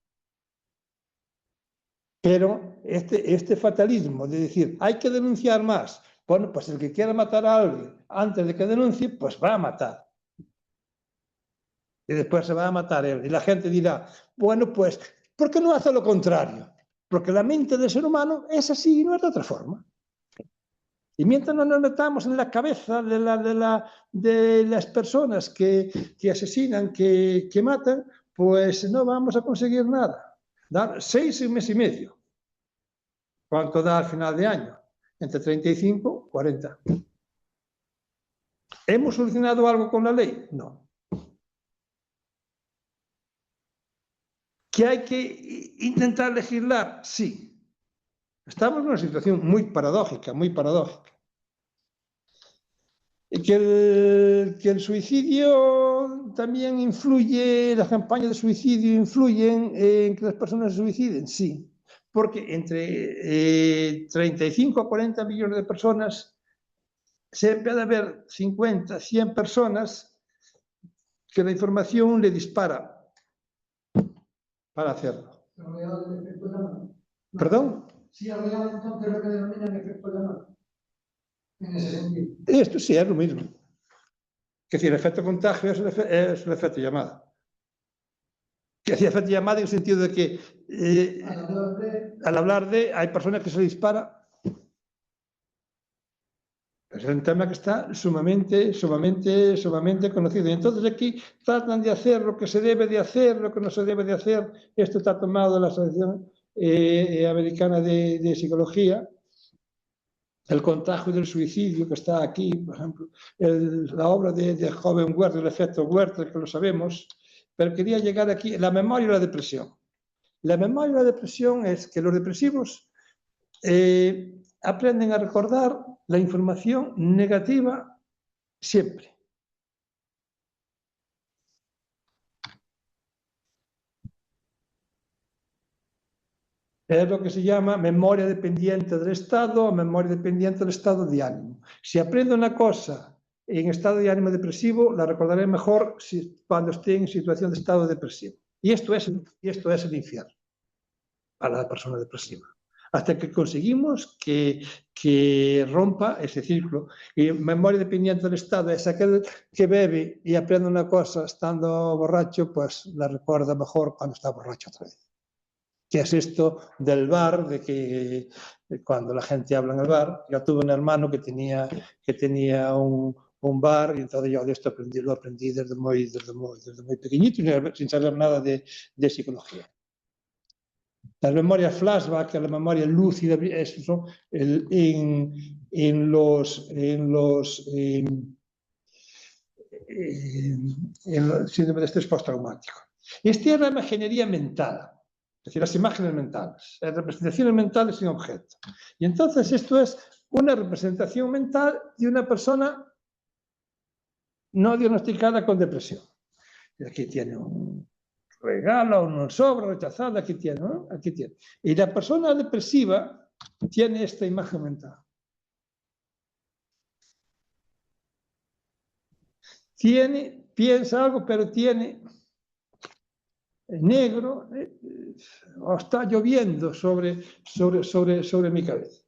Pero este fatalismo de decir, hay que denunciar más. Bueno, pues el que quiera matar a alguien antes de que denuncie, pues va a matar. Y después se va a matar él. Y la gente dirá, bueno, pues, ¿por qué no hace lo contrario? Porque la mente del ser humano es así y no es de otra forma. Y mientras no nos metamos en la cabeza de las personas que asesinan, que matan, pues no vamos a conseguir nada. Dar 6 meses y medio. ¿Cuánto da al final de año? Entre 35 y 40. ¿Hemos solucionado algo con la ley? No. ¿Que hay que intentar legislar? Sí. Estamos en una situación muy paradójica, muy paradójica. Que el suicidio también influye, las campañas de suicidio influyen en que las personas se suiciden, sí. Porque entre 35 a 40 millones de personas siempre ha de haber 50, 100 personas que la información le dispara para hacerlo. ¿Perdón? Sí, habría entonces lo que denominan efecto llamada. En ese sentido. Esto sí es lo mismo. Es decir, el efecto contagio es el efecto llamada. Que hacía efecto llamada en el sentido de que al hablar de hay personas que se dispara. Es un tema que está sumamente conocido. Y entonces aquí tratan de hacer lo que se debe de hacer, lo que no se debe de hacer. Esto está tomado de la Asociación Americana de Psicología. El contagio del suicidio que está aquí, por ejemplo, la obra de Joven Werther, el efecto Werther, que lo sabemos, pero quería llegar aquí, la memoria y la depresión. La memoria y la depresión es que los depresivos aprenden a recordar la información negativa siempre. Es lo que se llama memoria dependiente del estado o memoria dependiente del estado de ánimo. Si aprendo una cosa en estado de ánimo depresivo, la recordaré mejor cuando esté en situación de estado depresivo. Y esto es el infierno para la persona depresiva. Hasta que conseguimos que rompa ese ciclo. Y memoria dependiente del estado es aquel que bebe y aprende una cosa estando borracho, pues la recuerda mejor cuando está borracho otra vez. ¿Qué es esto del bar? De que cuando la gente habla en el bar, yo tuve un hermano que tenía un bar y entonces yo de esto lo aprendí desde muy pequeñito, sin saber nada de psicología. Las memorias flashback, la memoria lúcida, eso en los síndrome de estrés postraumático. Esta es la imaginería mental. Es decir, las imágenes mentales, las representaciones mentales sin objeto. Y entonces esto es una representación mental de una persona no diagnosticada con depresión. Y aquí tiene un regalo, un sobre rechazado, aquí tiene, ¿no? Aquí tiene. Y la persona depresiva tiene esta imagen mental. Piensa algo, pero tiene negro, o está lloviendo sobre mi cabeza.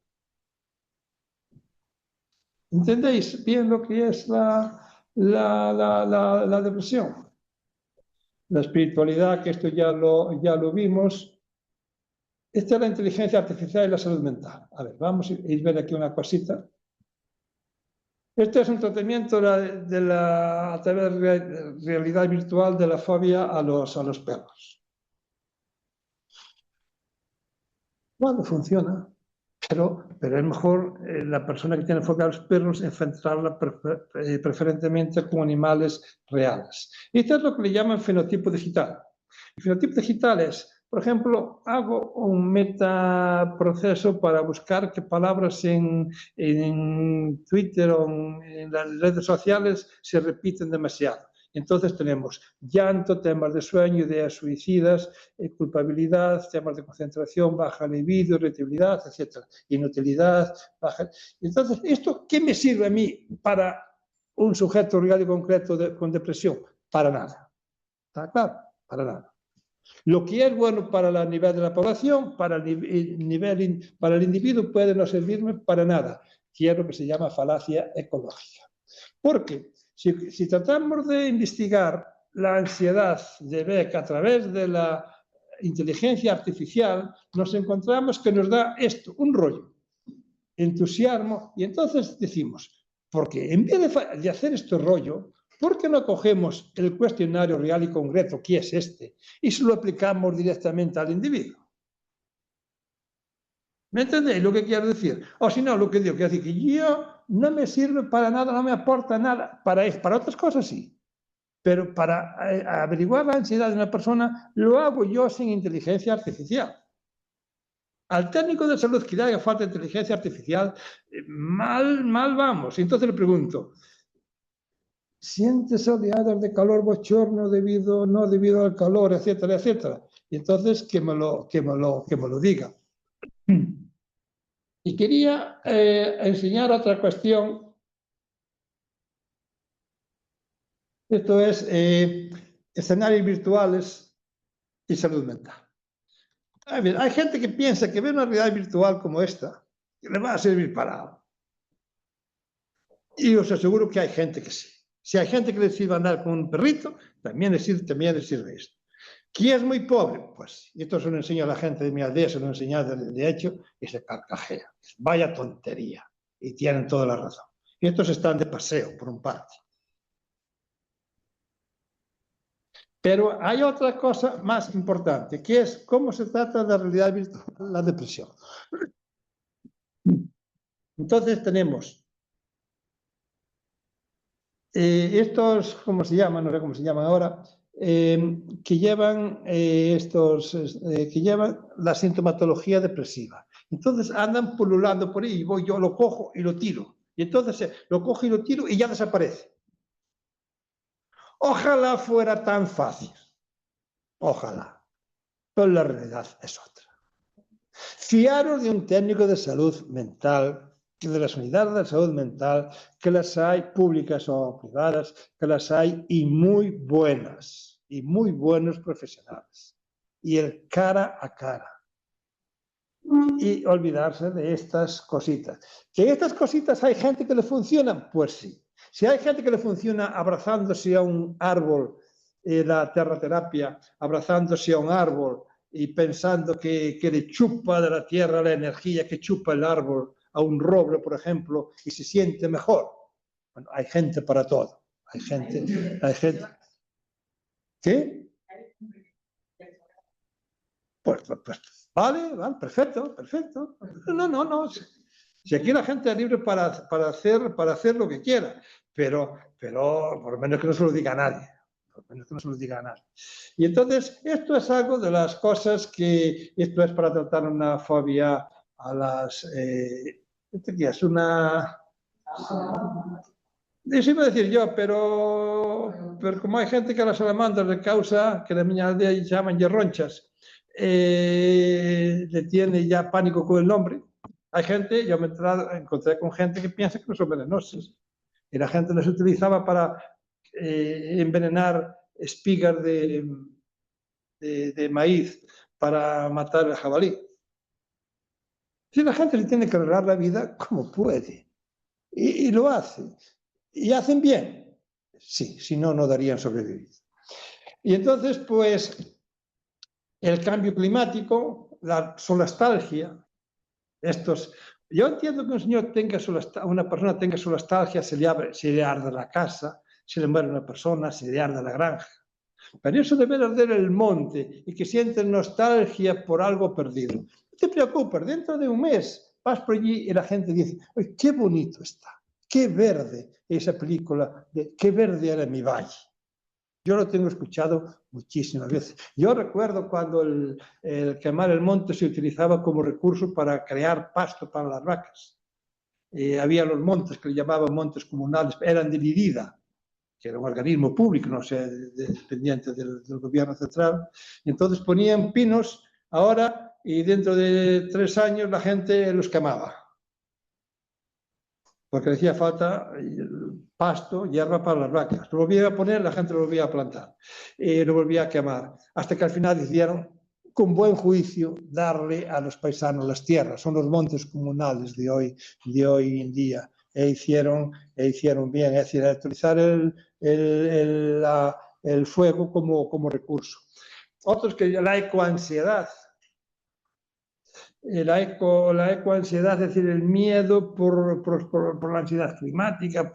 ¿Entendéis bien lo que es la depresión? La espiritualidad, que esto ya lo vimos. Esta es la inteligencia artificial y la salud mental. A ver, vamos a ver aquí una cosita. Este es un tratamiento a través de realidad virtual de la fobia a los perros. Bueno, funciona, pero es mejor la persona que tiene fobia a los perros enfrentarla preferentemente con animales reales. Y esto es lo que le llaman fenotipo digital. El fenotipo digital es, por ejemplo, hago un metaproceso para buscar qué palabras en Twitter o en las redes sociales se repiten demasiado. Entonces tenemos llanto, temas de sueño, ideas suicidas, culpabilidad, temas de concentración, baja libido, irritabilidad, etc. Inutilidad, baja... Entonces, ¿esto qué me sirve a mí para un sujeto real y concreto con depresión? Para nada. ¿Está claro? Para nada. Lo que es bueno para el nivel de la población, para el individuo, puede no servirme para nada, que es lo que se llama falacia ecológica. Porque si tratamos de investigar la ansiedad de Beck a través de la inteligencia artificial, nos encontramos que nos da esto, un rollo, entusiasmo, y entonces decimos, porque en vez de hacer este rollo, ¿por qué no cogemos el cuestionario real y concreto, que es este, y se lo aplicamos directamente al individuo? ¿Me entendéis lo que quiero decir? O si no, lo que digo, quiero decir que yo no me sirve para nada, no me aporta nada. Para otras cosas sí. Pero para averiguar la ansiedad de una persona, lo hago yo sin inteligencia artificial. Al técnico de salud que le haga falta inteligencia artificial, mal vamos. Y entonces le pregunto, ¿sientes oleadas de calor bochorno no debido al calor, etcétera, etcétera? Y entonces que me lo diga. Y quería enseñar otra cuestión. Esto es escenarios virtuales y salud mental. A ver, hay gente que piensa que ver una realidad virtual como esta que le va a servir para algo. Y os aseguro que hay gente que sí. Si hay gente que le sirve andar con un perrito, también le sirve esto. ¿Quién es muy pobre? Pues, y esto se lo enseño a la gente de mi aldea, se lo he enseñado de hecho, y se carcajea. Vaya tontería. Y tienen toda la razón. Y estos están de paseo, por un parte. Pero hay otra cosa más importante, que es cómo se trata de la realidad virtual, la depresión. Entonces tenemos estos, ¿cómo se llaman? No sé cómo se llaman ahora, que llevan la sintomatología depresiva. Entonces andan pululando por ahí, yo lo cojo y lo tiro. Y entonces lo cojo y lo tiro y ya desaparece. Ojalá fuera tan fácil. Ojalá. Pero la realidad es otra. Fiaros de un técnico de salud mental, de las unidades de salud mental, que las hay públicas o privadas, que las hay y muy buenos profesionales. Y el cara a cara. Y olvidarse de estas cositas. ¿Que estas cositas hay gente que le funcionan? Pues sí. Si hay gente que le funciona abrazándose a un árbol, la terraterapia, abrazándose a un árbol y pensando que le chupa de la tierra la energía que chupa el árbol a un roble, por ejemplo, y se siente mejor. Bueno, hay gente para todo. Hay gente. ¿Qué? Pues vale, perfecto. No. Si aquí la gente es libre para hacer lo que quiera, pero por lo menos que no se lo diga a nadie. Y entonces, esto es algo de las cosas que, esto es para tratar una fobia a las, ¿esto qué es? Eso iba a decir yo, pero como hay gente que a las salamandras le causa, que la miña aldea llaman yerronchas, le tiene ya pánico con el nombre. Hay gente, yo me encontré con gente que piensa que no son venenosos. Y la gente les utilizaba para envenenar espigas de maíz para matar el jabalí. Si la gente le tiene que arreglar la vida como puede. Y lo hace. ¿Y hacen bien? Sí, si no, no darían sobrevivido. Y entonces, pues, el cambio climático, la solastalgia, yo entiendo que un señor una persona tenga solastalgia, se le arde la casa, se le muere una persona, se le arde la granja. Pero eso de ver arder el monte y que sienten nostalgia por algo perdido. No te preocupes, dentro de un mes vas por allí y la gente dice, ¡ay, qué bonito está! ¡Qué verde! Esa película de ¡qué verde era mi valle! Yo lo tengo escuchado muchísimas veces. Yo recuerdo cuando el quemar el monte se utilizaba como recurso para crear pasto para las vacas. Había los montes que le llamaban montes comunales, eran de mi vida. que era un organismo público, no sé, dependiente del gobierno central, y entonces ponían pinos ahora y dentro de 3 años la gente los quemaba. Porque le hacía falta pasto, hierba para las vacas. Lo volvía a poner, la gente lo volvía a plantar, lo volvía a quemar, hasta que al final decidieron, con buen juicio, darle a los paisanos las tierras. Son los montes comunales de hoy en día. E hicieron bien, es decir, utilizar el fuego como recurso. Otros que la ecoansiedad. La ecoansiedad, es decir, el miedo por la ansiedad climática,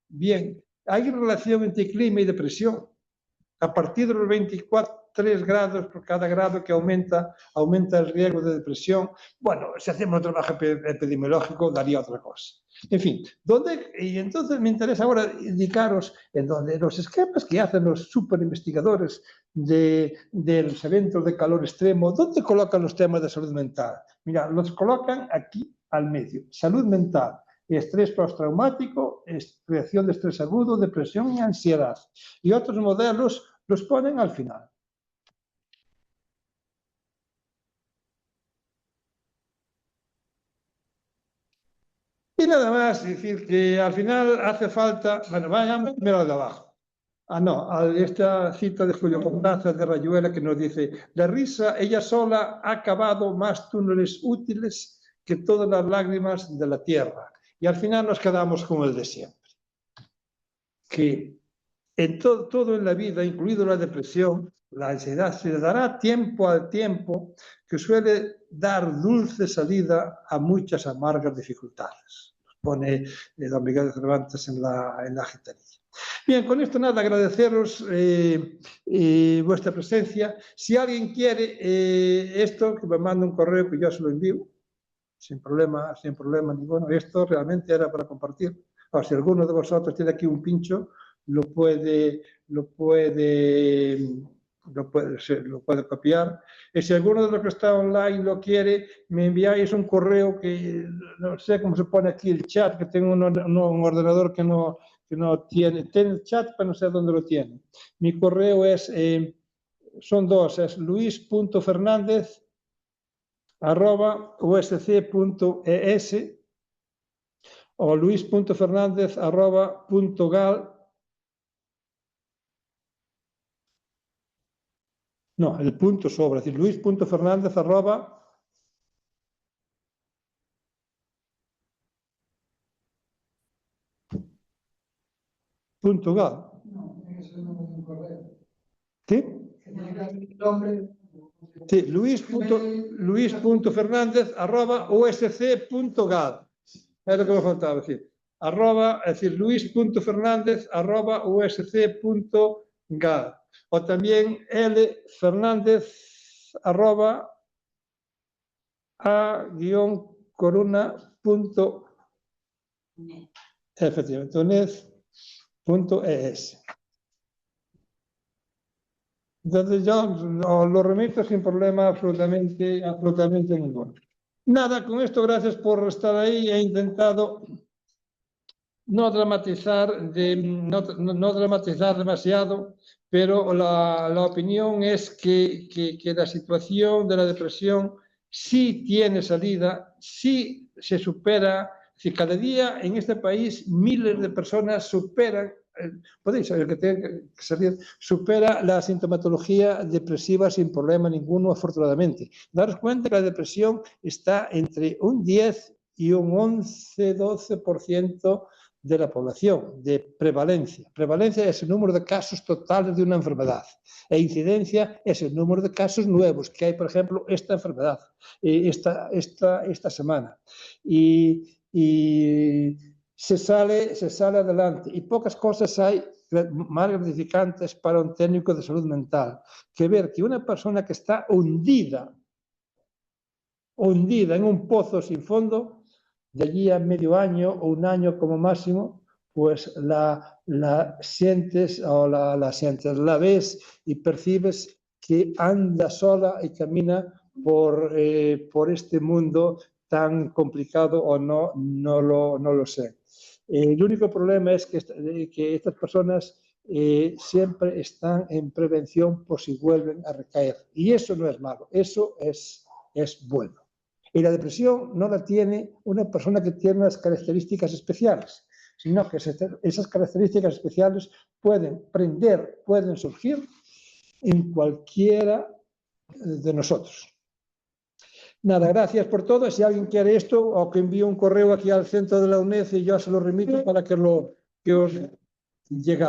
bien, hay relación entre clima y depresión. A partir de los 23 grados por cada grado que aumenta el riesgo de depresión. Bueno, si hacemos un trabajo epidemiológico daría otra cosa. En fin, y entonces me interesa ahora indicaros en donde los esquemas que hacen los superinvestigadores de los eventos de calor extremo, ¿dónde colocan los temas de salud mental? Mira, los colocan aquí al medio. Salud mental, estrés postraumático, creación de estrés agudo, depresión y ansiedad. Y otros modelos los ponen al final. Y nada más, decir que al final hace falta, bueno, vayamos primero al de abajo. No, a esta cita de Julio Cortázar de Rayuela que nos dice: la risa ella sola ha cavado más túneles útiles que todas las lágrimas de la tierra. Y al final nos quedamos con el de siempre. Que en todo en la vida, incluido la depresión, la ansiedad, se le dará tiempo al tiempo, que suele dar dulce salida a muchas amargas dificultades. Pone don Miguel de Cervantes en la Gitanilla. Bien, con esto nada, agradeceros vuestra presencia. Si alguien quiere esto, que me mande un correo que yo se lo envío, sin problema ninguno. Esto realmente era para compartir. O si alguno de vosotros tiene aquí un pincho, lo puede copiar. Y si alguno de los que está online lo quiere, me enviáis un correo que no sé cómo se pone aquí el chat, que tengo un ordenador que no tiene el chat, pero no sé dónde lo tiene. Mi correo es, son dos, es luis.fernandez@usc.es o luis.fernandez@.gal. No, el punto sobra, es decir, luis.fernandez@. .gal. No, eso no es un correo. ¿Sí? El nombre. Sí, luis.fernandez@usc.gal. Es lo que me faltaba decir. Es decir, luis.fernandez@usc.gal. O también lfernandez@a-coruna.net. Efectivamente, net.es. Entonces yo lo remito sin problema absolutamente ninguno. Nada, con esto gracias por estar ahí. He intentado no dramatizar demasiado, pero la opinión es que la situación de la depresión sí tiene salida, sí se supera. Si cada día en este país miles de personas superan, podéis saber que tiene que salir, supera la sintomatología depresiva sin problema ninguno, afortunadamente. Daros cuenta que la depresión está entre un 10 y un 11-12% de la población, de prevalencia. Prevalencia es el número de casos totales de una enfermedad. E incidencia es el número de casos nuevos que hay, por ejemplo, esta enfermedad, esta semana. Y se sale adelante. Y pocas cosas hay más gratificantes para un técnico de salud mental que ver que una persona que está hundida en un pozo sin fondo, de allí a medio año o un año como máximo, pues la sientes o la ves y percibes que anda sola y camina por este mundo tan complicado, o no lo sé. El único problema es que estas personas siempre están en prevención por si vuelven a recaer. Y eso no es malo, eso es bueno. Y la depresión no la tiene una persona que tiene unas características especiales, sino que esas características especiales pueden surgir en cualquiera de nosotros. Nada, gracias por todo. Si alguien quiere esto, o que envíe un correo aquí al centro de la UNED y yo se lo remito para que os llegue.